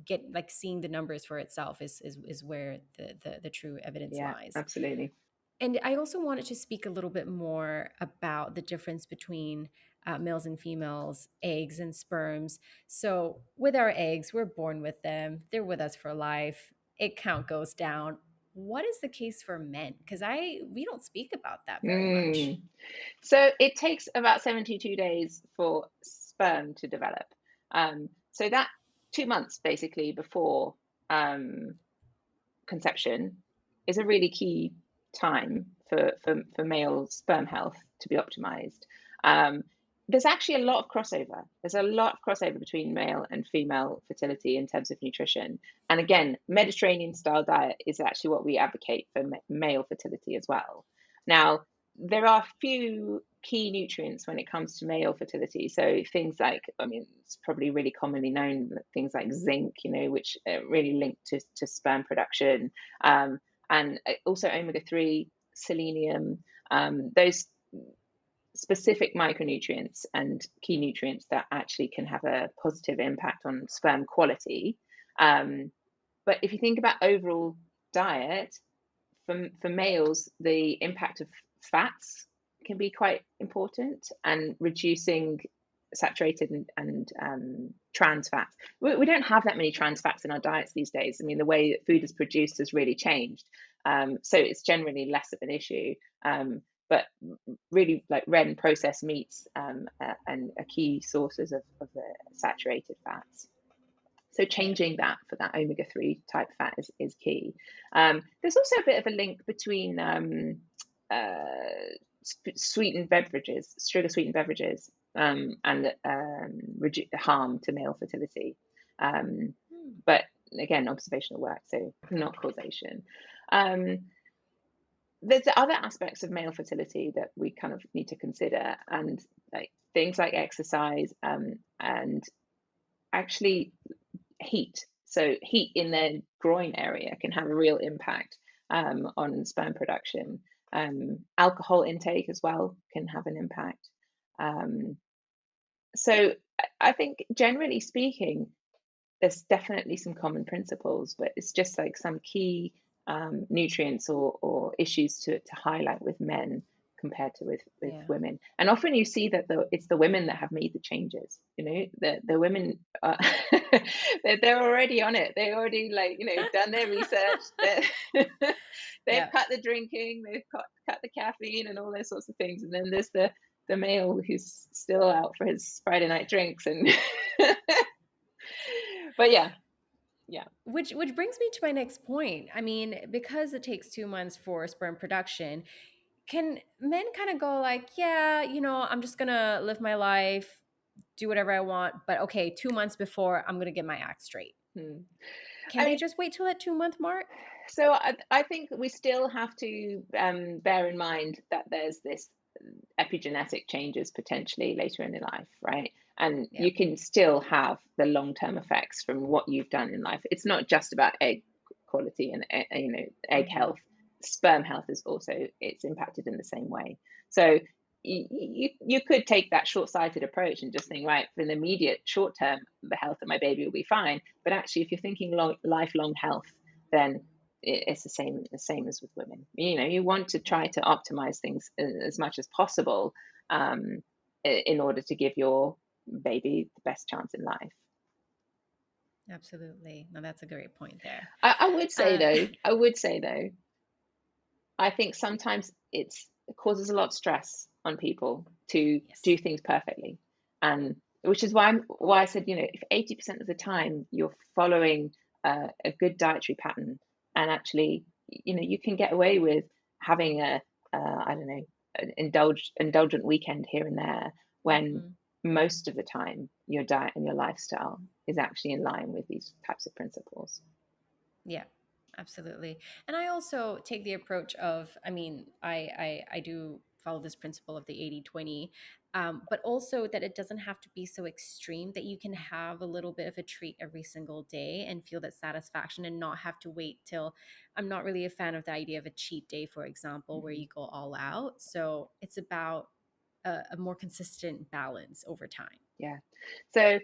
get like seeing the numbers for itself is where the true evidence Yeah, lies. absolutely. And I also wanted to speak a little bit more about the difference between males and females, eggs and sperms. So, with our eggs, we're born with them, they're with us for life. Egg count goes down. What is the case for men? Because we don't speak about that very much. Mm. So it takes about 72 days for sperm to develop. So that 2 months basically before conception is a really key time for male sperm health to be optimized. There's actually a lot of crossover. There's a lot of crossover between male and female fertility in terms of nutrition. And again, Mediterranean style diet is actually what we advocate for male fertility as well. Now, there are a few key nutrients when it comes to male fertility. So things like, I mean, it's probably really commonly known, things like zinc, which really link to sperm production, and also omega-3, selenium, those specific micronutrients and key nutrients that actually can have a positive impact on sperm quality. But if you think about overall diet, for males, the impact of fats can be quite important, and reducing saturated and trans fats. We don't have that many trans fats in our diets these days. I mean, the way that food is produced has really changed. So it's generally less of an issue. But really, like red and processed meats and are key sources of the saturated fats. So changing that for that omega-3 type fat is key. There's also a bit of a link between sweetened beverages, sugar sweetened beverages, and harm to male fertility. But again, observational work, so not causation. There's other aspects of male fertility that we kind of need to consider, and like things like exercise, and actually heat. So heat in the groin area can have a real impact on sperm production. Alcohol intake as well can have an impact. So I think generally speaking, there's definitely some common principles, but it's just like some key nutrients or issues to highlight with men compared to with women. And often you see that it's the women that have made the changes. The women they're already on it. They already done their research. They've cut the drinking, they've cut the caffeine and all those sorts of things. And then there's the male who's still out for his Friday night drinks and but yeah. Which brings me to my next point. I mean, because it takes 2 months for sperm production, can men kind of go like, yeah, I'm just gonna live my life, do whatever I want, but okay, 2 months before, I'm gonna get my act straight. Can they just wait till that 2-month mark? So I think we still have to bear in mind that there's this epigenetic changes potentially later in life, right? And you can still have the long-term effects from what you've done in life. It's not just about egg quality and egg health. Sperm health is also, it's impacted in the same way. So you could take that short-sighted approach and just think, right, for the immediate short term, the health of my baby will be fine. But actually, if you're thinking lifelong health, then it's the same as with women. You want to try to optimize things as much as possible in order to give your baby the best chance in life. Absolutely. No, that's a great point there. I would say though, I think sometimes it causes a lot of stress on people to do things perfectly, and which is why I said, if 80% of the time you're following a good dietary pattern, and actually, you can get away with having an indulgent weekend here and there, when most of the time your diet and your lifestyle is actually in line with these types of principles. Yeah, absolutely. And I also take the approach of, I do follow this principle of the 80-20, but also that it doesn't have to be so extreme, that you can have a little bit of a treat every single day and feel that satisfaction and not have to wait till, I'm not really a fan of the idea of a cheat day, for example, where you go all out. So it's about a more consistent balance over time. Yeah. So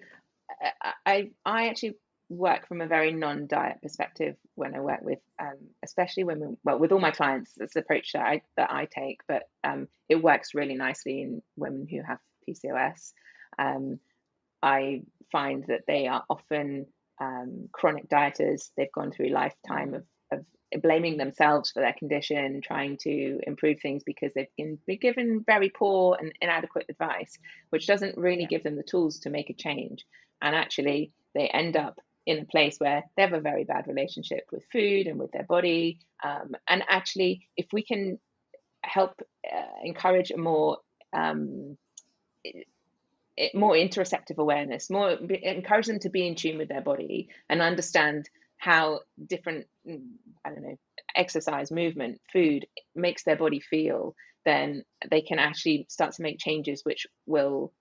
I actually work from a very non-diet perspective when I work with especially women, with all my clients. That's the approach that I take, but it works really nicely in women who have PCOS. I find that they are often chronic dieters. They've gone through a lifetime of blaming themselves for their condition, trying to improve things because they've been given very poor and inadequate advice, which doesn't really give them the tools to make a change. And actually, they end up in a place where they have a very bad relationship with food and with their body. And actually, if we can help encourage a um, more interoceptive awareness, encourage them to be in tune with their body and understand how different, I don't know, exercise, movement, food makes their body feel, then they can actually start to make changes which will,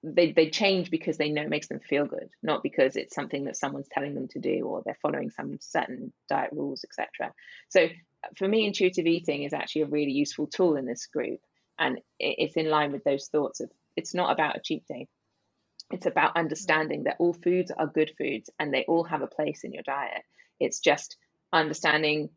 they change because they know it makes them feel good, not because it's something that someone's telling them to do or they're following some certain diet rules, etc. So for me, intuitive eating is actually a really useful tool in this group. And it's in line with those thoughts of, it's not about a cheat day. It's about understanding that all foods are good foods and they all have a place in your diet. It's just understanding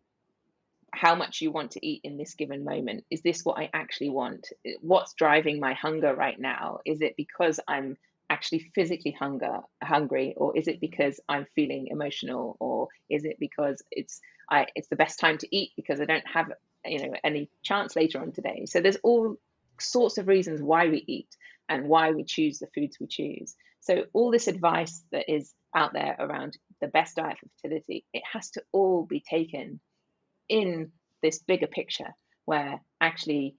how much you want to eat in this given moment. Is this what I actually want? What's driving my hunger right now? Is it because I'm actually physically hungry, or is it because I'm feeling emotional, or is it because it's the best time to eat because I don't have any chance later on today? So there's all sorts of reasons why we eat and why we choose the foods we choose. So all this advice that is out there around the best diet for fertility, it has to all be taken in this bigger picture where actually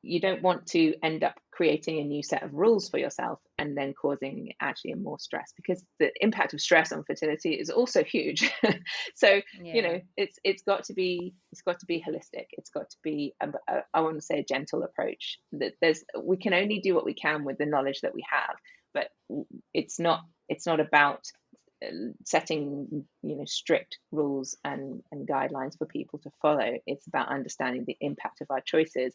you don't want to end up creating a new set of rules for yourself and then causing actually more stress, because the impact of stress on fertility is also huge. So it's got to be holistic. It's got to be I want to say a gentle approach. That we can only do what we can with the knowledge that we have, but it's not about setting strict rules and guidelines for people to follow. It's about understanding the impact of our choices,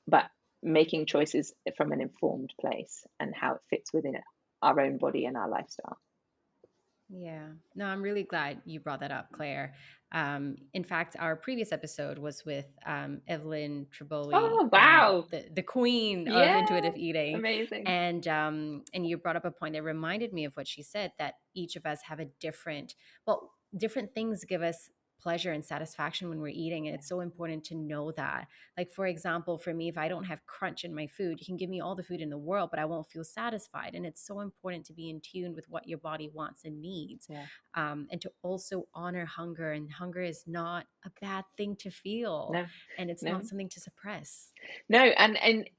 but making choices from an informed place and how it fits within our own body and our lifestyle. Yeah, no, I'm really glad you brought that up, Claire. In fact, our previous episode was with Evelyn Triboli, Oh, wow. the queen of Yeah, intuitive eating. amazing. And you brought up a point that reminded me of what she said, that each of us have a different things give us pleasure and satisfaction when we're eating, and it's so important to know that. Like, for example, for me, if I don't have crunch in my food, you can give me all the food in the world, but I won't feel satisfied. And it's so important to be in tune with what your body wants and needs. Yeah. And to also honor hunger. And hunger is not a bad thing to feel, No, and it's not something to suppress. No, and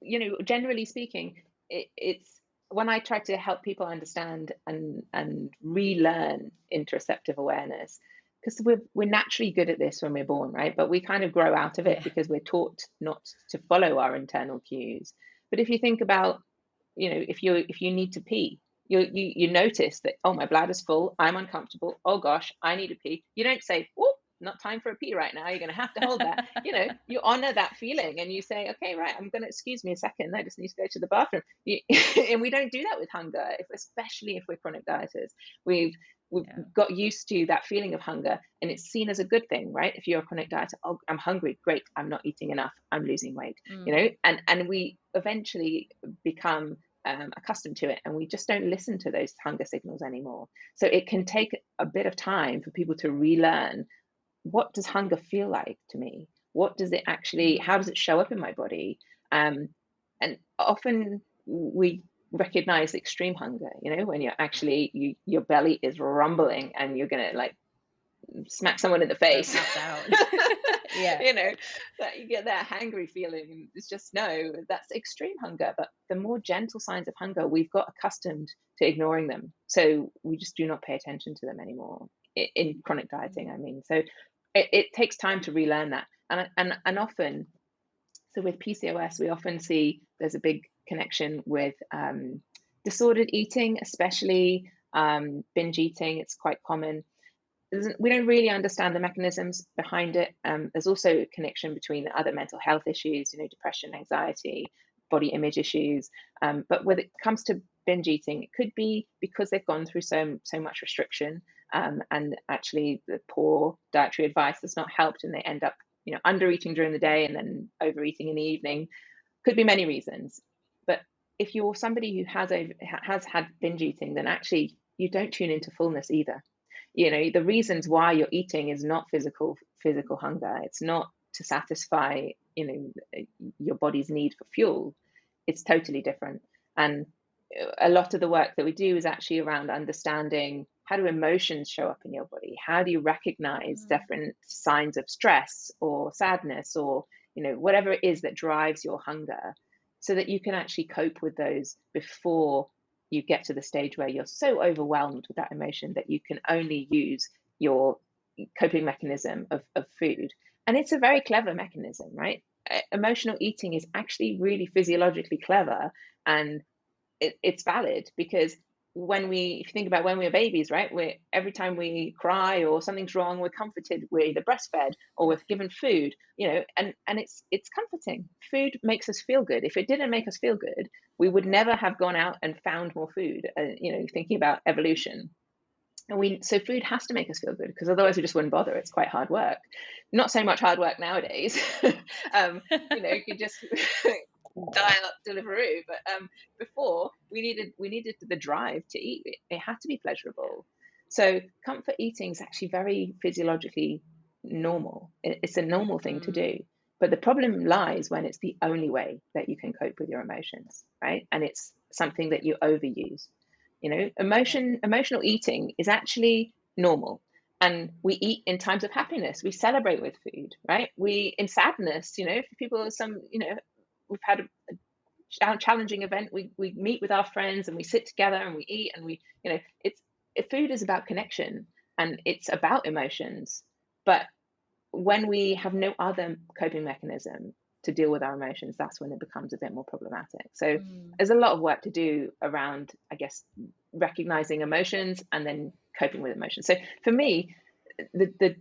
generally speaking, it's when I try to help people understand and relearn interoceptive awareness, because we're naturally good at this when we're born, right? But we kind of grow out of it Yeah. because we're taught not to follow our internal cues. But if you think about, if you need to pee, you notice that, oh, my bladder's full, I'm uncomfortable, oh gosh, I need a pee. You don't say, oh, not time for a pee right now, you're going to have to hold that. You honor that feeling and you say, okay, right, I'm going to, excuse me a second, I just need to go to the bathroom. And we don't do that with hunger, especially if we're chronic dieters. We've got used to that feeling of hunger, and it's seen as a good thing, right? If you're a chronic dieter, oh, I'm hungry, great, I'm not eating enough, I'm losing weight. And we eventually become accustomed to it, and we just don't listen to those hunger signals anymore. So it can take a bit of time for people to relearn, what does hunger feel like to me? What does it actually, how does it show up in my body? And often we recognize extreme hunger, when you're actually, your belly is rumbling and you're going to like smack someone in the face. Pass out. Yeah. That you get that hangry feeling. It's just, no, that's extreme hunger. But the more gentle signs of hunger, we've got accustomed to ignoring them. So we just do not pay attention to them anymore in chronic dieting, I mean. So it takes time to relearn that. And often, so with PCOS, we often see there's a big connection with disordered eating, especially binge eating. It's quite common. We don't really understand the mechanisms behind it. There's also a connection between other mental health issues, depression, anxiety, body image issues. But when it comes to binge eating, it could be because they've gone through so much restriction, and actually the poor dietary advice has not helped, and they end up, under eating during the day and then overeating in the evening. Could be many reasons. But if you're somebody who has had binge eating, then actually you don't tune into fullness either. The reasons why you're eating is not physical hunger. It's not to satisfy, your body's need for fuel. It's totally different. And a lot of the work that we do is actually around understanding how do emotions show up in your body? How do you recognize different signs of stress or sadness, or whatever it is that drives your hunger, so that you can actually cope with those before you get to the stage where you're so overwhelmed with that emotion that you can only use your coping mechanism of food. And it's a very clever mechanism, right? Emotional eating is actually really physiologically clever, and it's valid, because if you think about when we were babies, right, every time we cry or something's wrong, we're comforted. We're either breastfed or we're given food, and it's comforting. Food makes us feel good. If it didn't make us feel good, we would never have gone out and found more food. Thinking about evolution. And so food has to make us feel good, because otherwise we just wouldn't bother. It's quite hard work. Not so much hard work nowadays. You could just dial up Deliveroo. But before, we needed the drive to eat. It had to be pleasurable. So comfort eating is actually very physiologically normal. It's a normal thing to do. But the problem lies when it's the only way that you can cope with your emotions, right? And it's something that you overuse. Emotional eating is actually normal. And we eat in times of happiness. We celebrate with food, right? In sadness, for people, we've had a challenging event, we meet with our friends and we sit together and we eat, and food is about connection and it's about emotions. But when we have no other coping mechanism to deal with our emotions, that's when it becomes a bit more problematic. So there's a lot of work to do around, I guess, recognizing emotions and then coping with emotions. So for me, the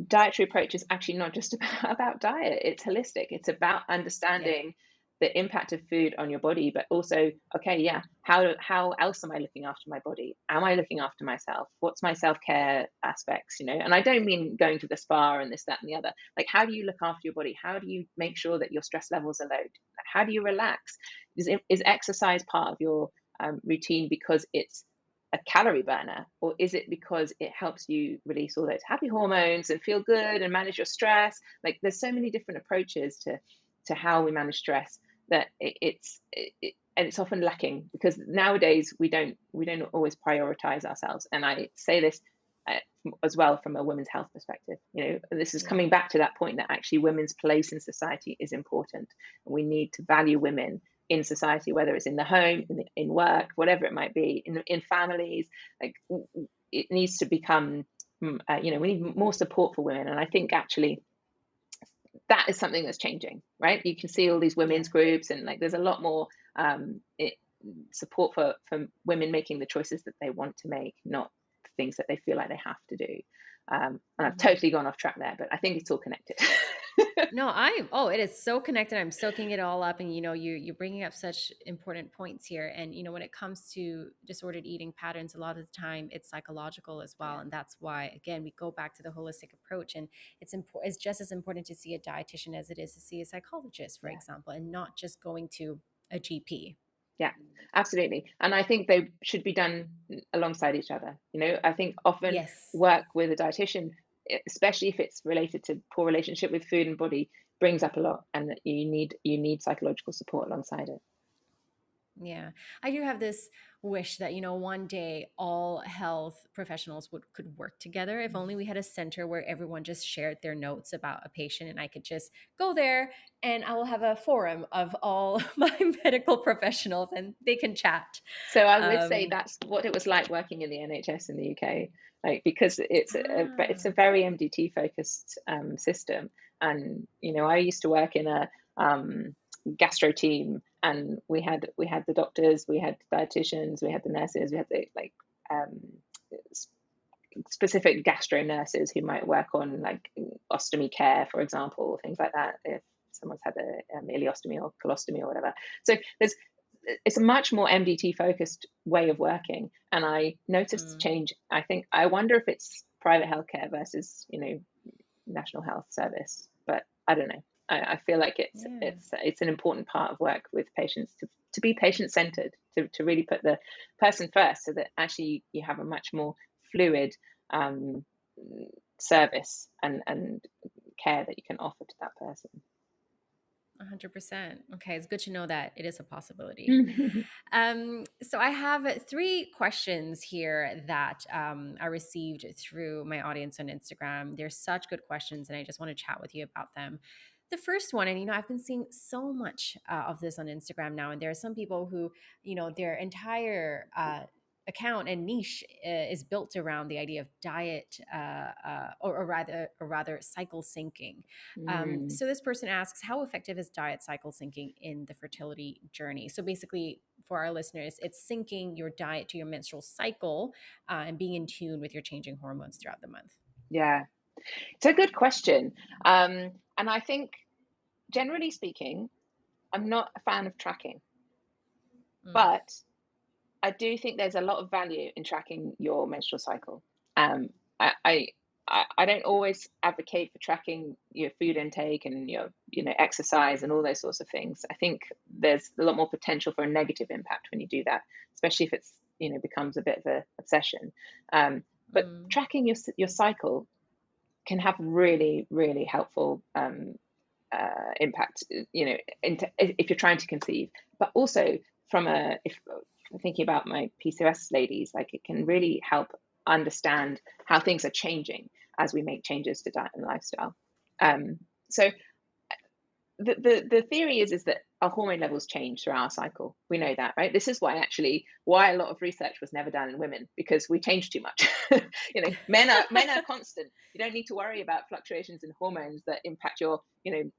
dietary approach is actually not just about diet. It's holistic. It's about understanding the impact of food on your body, but also, how else am I looking after my body? Am I looking after myself? What's my self-care aspects? And I don't mean going to the spa and this, that, and the other. Like, how do you look after your body? How do you make sure that your stress levels are low? How do you relax? Is exercise part of your routine because it's a calorie burner, or is it because it helps you release all those happy hormones and feel good and manage your stress? Like, there's so many different approaches to how we manage stress, that it's often lacking, because nowadays we don't always prioritize ourselves. And I say this as well from a women's health perspective. This is coming back to that point that actually women's place in society is important, and we need to value women in society, whether it's in the home, in work, whatever it might be, in families. Like, it needs to become, we need more support for women. And I think actually that is something that's changing, right? You can see all these women's groups, and there's a lot more support for women making the choices that they want to make, not things that they feel like they have to do. And I've totally gone off track there, but I think it's all connected. No, it is so connected. I'm soaking it all up. And, you're bringing up such important points here. And, when it comes to disordered eating patterns, a lot of the time it's psychological as well. And that's why, again, we go back to the holistic approach. And it's just as important to see a dietitian as it is to see a psychologist, for example, and not just going to a GP. Yeah, absolutely. And I think they should be done alongside each other. I think often work with a dietitian, especially if it's related to poor relationship with food and body, brings up a lot, and that you need psychological support alongside it. Yeah. I do have this wish that, one day all health professionals could work together. If only we had a center where everyone just shared their notes about a patient, and I could just go there and I will have a forum of all my medical professionals and they can chat. So I would say that's what it was like working in the NHS in the UK, because it's a very MDT focused system. And, I used to work in a gastro team, and we had the doctors, we had dietitians, we had the nurses, we had the specific gastro nurses who might work on ostomy care, for example, or things like that, if someone's had a ileostomy or colostomy or whatever. So it's a much more MDT focused way of working. And I noticed change. I wonder if it's private healthcare versus National Health Service, but I don't know. I feel like it's an important part of work with patients to be patient-centered, to really put the person first, so that actually you have a much more fluid service and care that you can offer to that person. 100%. Okay, it's good to know that it is a possibility. So I have three questions here that I received through my audience on Instagram. They're such good questions, and I just want to chat with you about them. The first one, and I've been seeing so much of this on Instagram now, and there are some people who, their entire account and niche is built around the idea of diet, or rather cycle syncing. Mm, So this person asks, how effective is diet cycle syncing in the fertility journey? So basically, for our listeners, it's syncing your diet to your menstrual cycle and being in tune with your changing hormones throughout the month. yeah, it's a good question. And I think, generally speaking, I'm not a fan of tracking, Mm. but I do think there's a lot of value in tracking your menstrual cycle. Um, I, I I don't always advocate for tracking your food intake and your exercise and all those sorts of things. I think there's a lot more potential for a negative impact when you do that, especially if it's becomes a bit of an obsession. But Mm. tracking your cycle can have really really helpful impact. If you're trying to conceive, but also from a if thinking about my PCOS ladies, like it can really help understand how things are changing as we make changes to diet and lifestyle. So the theory is that our hormone levels change throughout our cycle. We know that, right? This is why a lot of research was never done in women, because we change too much. Men are constant. You don't need to worry about fluctuations in hormones that impact your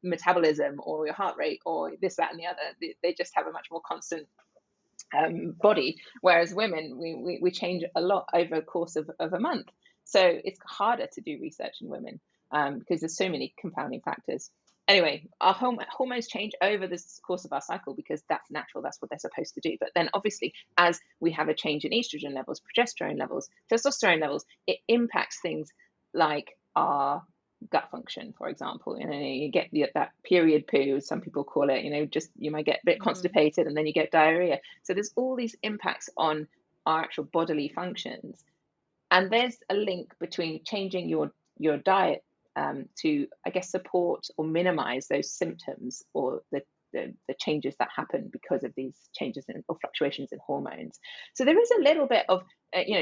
metabolism or your heart rate or this, that, and the other. They just have a much more constant body, whereas women, we change a lot over the course of a month. So it's harder to do research in women because there's so many confounding factors. Anyway, our hormones change over the course of our cycle because that's natural. That's what they're supposed to do. But then obviously, as we have a change in estrogen levels, progesterone levels, testosterone levels, it impacts things like our gut function, for example. You get that period poo, as some people call it. Just you might get a bit Mm-hmm. constipated and then you get diarrhea. So there's all these impacts on our actual bodily functions, and there's a link between changing your diet to, I guess, support or minimize those symptoms or the changes that happen because of these changes or fluctuations in hormones. So there is a little bit of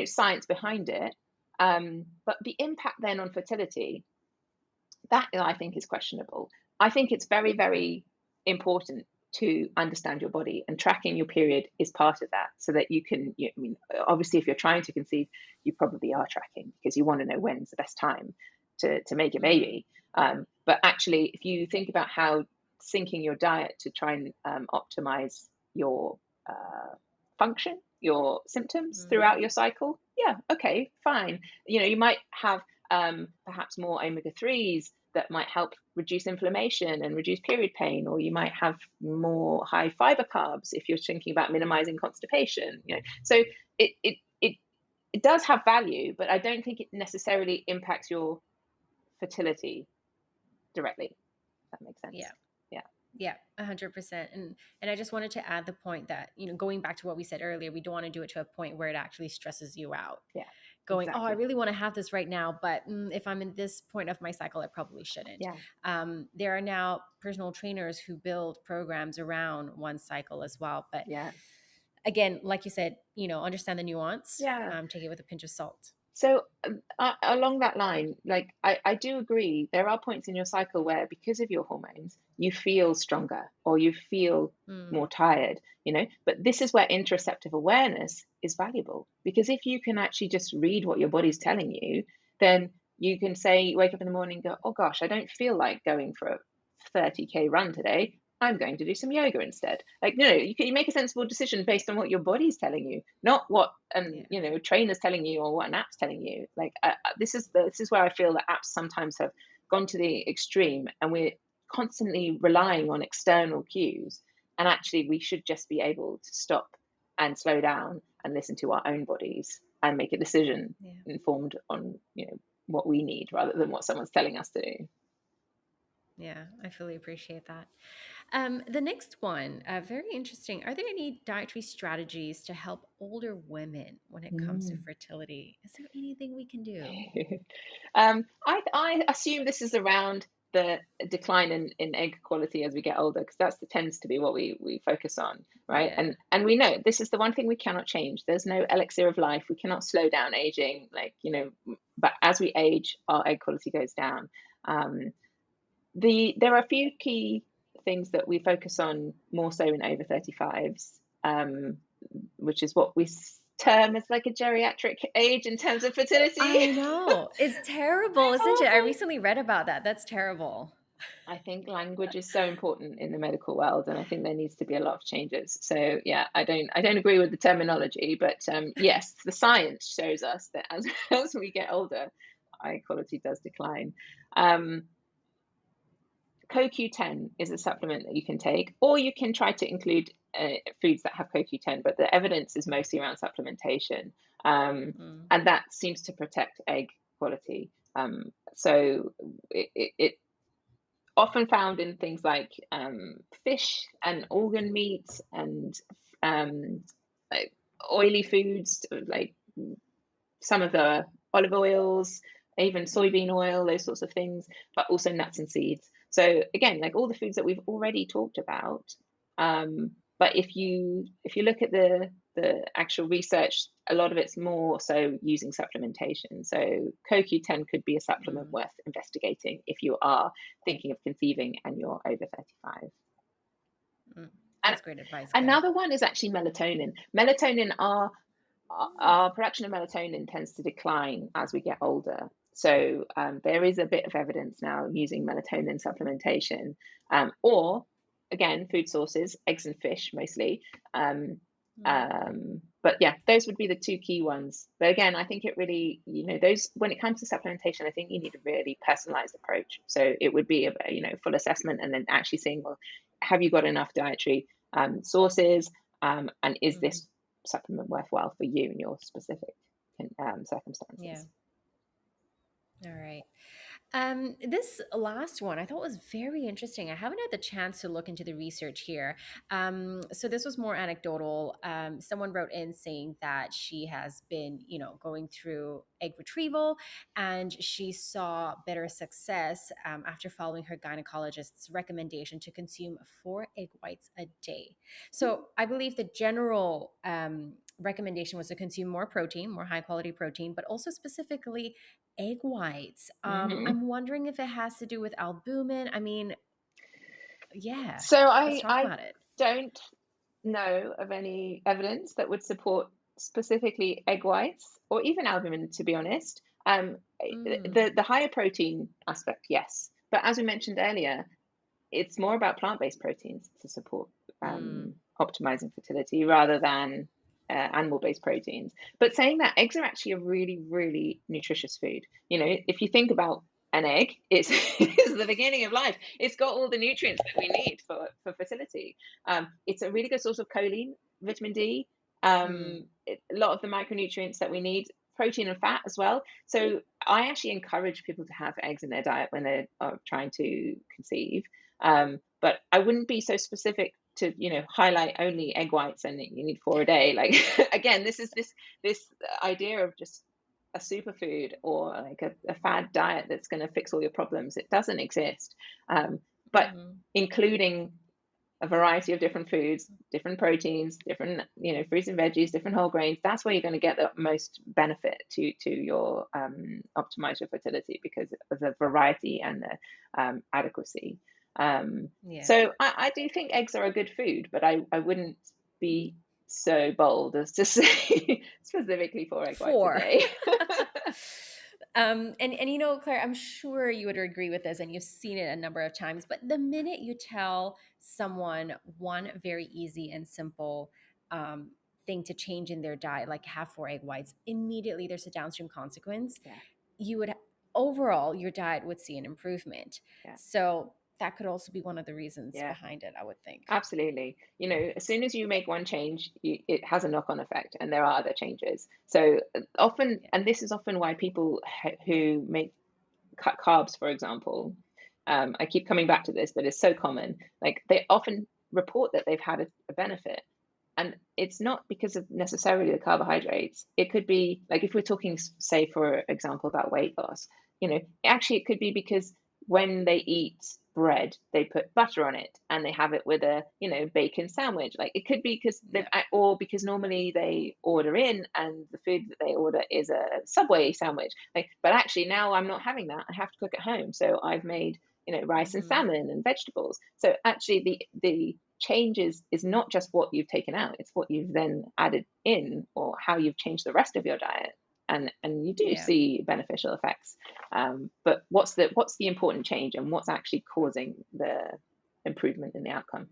science behind it, but the impact then on fertility, that I think is questionable. I think it's very, Okay. very important to understand your body, and tracking your period is part of that, so that you can, I mean, obviously, if you're trying to conceive, you probably are tracking because you want to know when's the best time to make a Mm. baby. But actually, if you think about how syncing your diet to try and optimize your function, your symptoms Mm. throughout your cycle, yeah, okay, fine. You might have perhaps more omega-3s that might help reduce inflammation and reduce period pain, or you might have more high fiber carbs if you're thinking about minimizing constipation. So it does have value, but I don't think it necessarily impacts your fertility directly. If that makes sense. Yeah. Yeah. Yeah, 100%. And I just wanted to add the point that, going back to what we said earlier, we don't want to do it to a point where it actually stresses you out. Yeah. Going, oh, I Exactly. really want to have this right now, but if I'm in this point of my cycle, I probably shouldn't. Yeah. There are now personal trainers who build programs around one cycle as well. But Yeah. again, like you said, understand the nuance, Yeah. take it with a pinch of salt. So along that line, like I do agree, there are points in your cycle where, because of your hormones, you feel stronger or you feel more Mm. tired, But this is where interoceptive awareness is valuable, because if you can actually just read what your body's telling you, then you can say, wake up in the morning and go, oh gosh, I don't feel like going for a 30K run today. I'm going to do some yoga instead. Like, you make a sensible decision based on what your body's telling you, not what Yeah. a trainer's telling you or what an app's telling you. Like, this is where I feel that apps sometimes have gone to the extreme, and we're constantly relying on external cues. And actually, we should just be able to stop and slow down and listen to our own bodies and make a decision Yeah. informed on what we need, rather than what someone's telling us to do. Yeah, I fully appreciate that. The next one, very interesting. Are there any dietary strategies to help older women when it comes to Mm. fertility? Is there anything we can do? I assume this is around the decline in egg quality as we get older, because that tends to be what we focus on, right? Yeah. And we know this is the one thing we cannot change. There's no elixir of life. We cannot slow down aging, like, but as we age, our egg quality goes down. There are a few key things that we focus on more so in over 35s, which is what we term as like a geriatric age in terms of fertility. I know. It's terrible, isn't it? I recently read about that. That's terrible. I think language is so important in the medical world, and I think there needs to be a lot of changes. So yeah, I don't agree with the terminology, but yes, the science shows us that as we get older, eye quality does decline. CoQ10 is a supplement that you can take, or you can try to include foods that have CoQ10, but the evidence is mostly around supplementation, and that seems to protect egg quality. So it often found in things like fish and organ meat and like oily foods, like some of the olive oils, even soybean oil, those sorts of things, but also nuts and seeds. So again, like all the foods that we've already talked about. But if you look at the actual research, a lot of it's more so using supplementation. So CoQ10 could be a supplement worth investigating if you are thinking of conceiving and you're over 35. That's great advice, Claire. Another one is actually melatonin. Melatonin, our production of melatonin tends to decline as we get older. So there is a bit of evidence now using melatonin supplementation, or again, food sources, eggs and fish mostly. But yeah, those would be the two key ones. But again, I think it really, those, when it comes to supplementation, I think you need a really personalized approach. So it would be a full assessment, and then actually saying, well, have you got enough dietary sources, and is this supplement worthwhile for you and your specific circumstances? Yeah. All right. This last one I thought was very interesting. I haven't had the chance to look into the research here. So this was more anecdotal. Someone wrote in saying that she has been, going through egg retrieval, and she saw better success after following her gynecologist's recommendation to consume 4 egg whites a day. So I believe the general recommendation was to consume more protein, more high quality protein, but also specifically egg whites. I'm wondering if it has to do with albumin. I mean, yeah. So let's talk about it. Don't know of any evidence that would support specifically egg whites or even albumin, to be honest. The higher protein aspect, yes. But as we mentioned earlier, it's more about plant-based proteins to support optimizing fertility rather than animal-based proteins. But saying that, eggs are actually a really, really nutritious food. If you think about an egg, it's the beginning of life. It's got all the nutrients that we need for fertility. It's a really good source of choline, vitamin D, a lot of the micronutrients that we need, protein and fat as well. So I actually encourage people to have eggs in their diet when they are trying to conceive. But I wouldn't be so specific to highlight only egg whites and you need 4 a day. Like again, this is this idea of just a superfood or like a fad diet that's going to fix all your problems. It doesn't exist. But including a variety of different foods, different proteins, different fruits and veggies, different whole grains, that's where you're going to get the most benefit to your optimize your fertility, because of the variety and the adequacy. So I do think eggs are a good food, but I wouldn't be so bold as to say specifically 4 egg whites a day. And Claire, I'm sure you would agree with this, and you've seen it a number of times, but the minute you tell someone one very easy and simple thing to change in their diet, like have 4 egg whites, immediately there's a downstream consequence. You would overall, your diet would see an improvement. So that could also be one of the reasons behind it, I would think. Absolutely. As soon as you make one change, it has a knock-on effect, and there are other changes. So often, and this is often why people who cut carbs, for example, I keep coming back to this, but it's so common. Like they often report that they've had a benefit, and it's not because of necessarily the carbohydrates. It could be like, if we're talking, say, for example, about weight loss, actually it could be because when they eat bread, they put butter on it and they have it with a, bacon sandwich. Like it could be because Yeah. or because normally they order in and the food that they order is a Subway sandwich. Like, but actually now I'm not having that. I have to cook at home. So I've made, rice and Hmm. salmon and vegetables. So actually the change is not just what you've taken out, it's what you've then added in or how you've changed the rest of your diet. And you do Yeah. see beneficial effects. But what's the important change and what's actually causing the improvement in the outcome?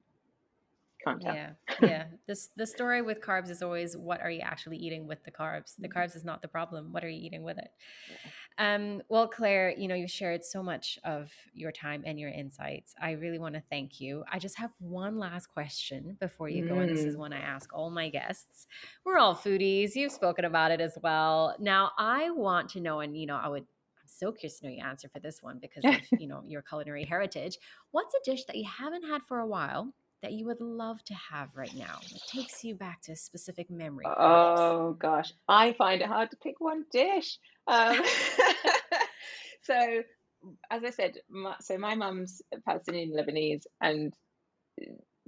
Can't tell. Yeah, yeah. The story with carbs is always, what are you actually eating with the carbs? The Mhm. carbs is not the problem. What are you eating with it? Yeah. Well, Claire, you shared so much of your time and your insights. I really want to thank you. I just have one last question before you go, and this is Mm. one I ask all my guests. We're all foodies. You've spoken about it as well. Now, I want to know, and I'm so curious to know your answer for this one because of your culinary heritage. What's a dish that you haven't had for a while that you would love to have right now that takes you back to a specific memory, perhaps? Oh gosh, I find it hard to pick one dish. Um, so as I said, my mum's Palestinian Lebanese, and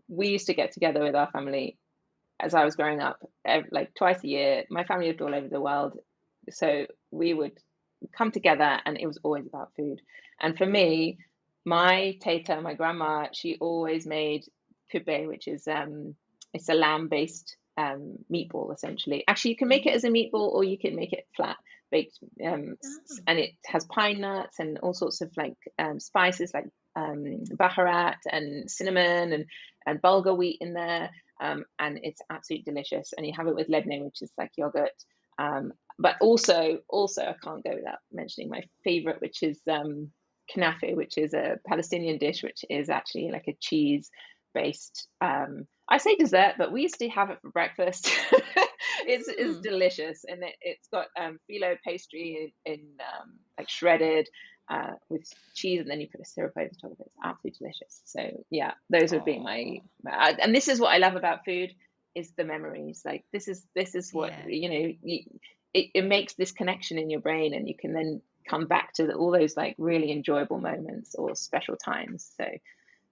we used to get together with our family as I was growing up, like twice a year. My family lived all over the world, so we would come together, and it was always about food. And for me, my teta, my grandma, she always made kube, which is it's a lamb-based meatball essentially. Actually, you can make it Hmm. as a meatball, or you can make it flat baked, Oh, and it has pine nuts and all sorts of like spices like baharat and cinnamon and bulgur wheat in there, and it's absolutely delicious. And you have it with lebne, which is like yogurt. But also, I can't go without mentioning my favorite, which is knafe, which is a Palestinian dish, which is actually like a cheese-based. I say dessert, but we used to have it for breakfast. It's hmm. delicious, and it's got phyllo pastry in like shredded with cheese, and then you put a syrup over the top of it. It's absolutely delicious. So yeah, those would be Oh, and this is what I love about food is the memories. Like this is what yeah. it makes this connection in your brain, and you can then come back to all those like really enjoyable moments or special times. So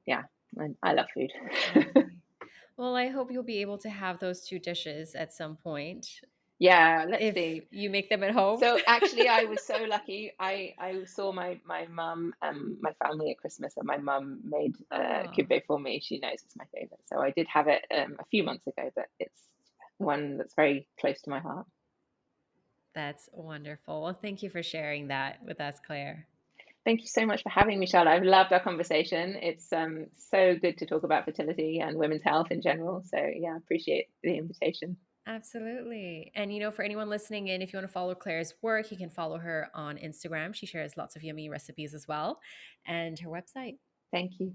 yeah, I love food. That's lovely. Well, I hope you'll be able to have those two dishes at some point Yeah, let's if see. you make them at home. So actually, I was so lucky. I saw my mum and my family at Christmas, and my mum made Oh, kibbe for me. She knows it's my favorite, so I did have it a few months ago. But it's one that's very close to my heart. that's wonderful. Well, thank you for sharing that with us, Claire. Thank you so much for having me, Charlotte. I've loved our conversation. It's so good to talk about fertility and women's health in general. So yeah, I appreciate the invitation. Absolutely. And for anyone listening in, if you want to follow Claire's work, you can follow her on Instagram. She shares lots of yummy recipes as well, and her website. Thank you.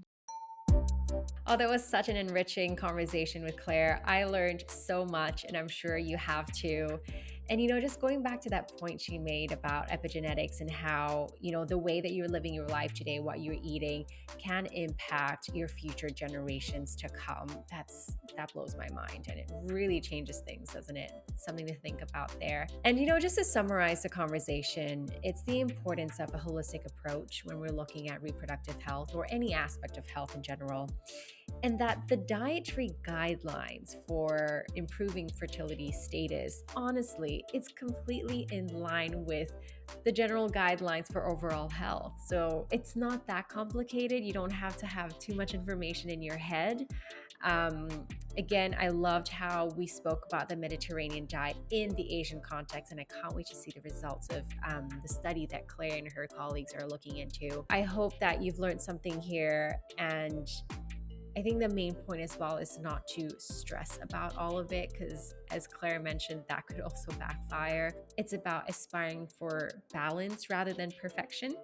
Oh, that was such an enriching conversation with Claire. I learned so much, and I'm sure you have too. And, just going back to that point she made about epigenetics and how, the way that you're living your life today, what you're eating, can impact your future generations to come. That blows my mind. And it really changes things, doesn't it? Something to think about there. And, just to summarize the conversation, it's the importance of a holistic approach when we're looking at reproductive health or any aspect of health in general, and that the dietary guidelines for improving fertility status, honestly, it's completely in line with the general guidelines for overall health. So it's not that complicated. You don't have to have too much information in your head. Again, I loved how we spoke about the Mediterranean diet in the Asian context, and I can't wait to see the results of the study that Claire and her colleagues are looking into. I hope that you've learned something here, and I think the main point as well is not to stress about all of it, because as Claire mentioned, that could also backfire. It's about aspiring for balance rather than perfection.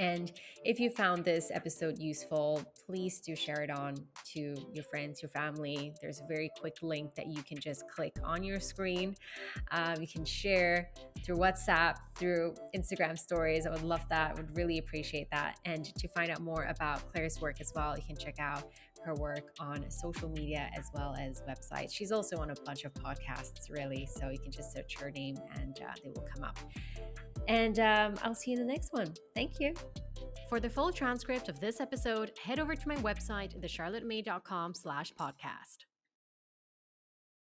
And if you found this episode useful, please do share it on to your friends, your family. There's a very quick link that you can just click on your screen. You can share through WhatsApp, through Instagram stories. I would love that. I would really appreciate that. And to find out more about Claire's work as well, you can check out her work on social media as well as websites. She's also on a bunch of podcasts, really. So you can just search her name and they will come up. And I'll see you in the next one. Thank you. For the full transcript of this episode, head over to my website, thecharlottemay.com/podcast.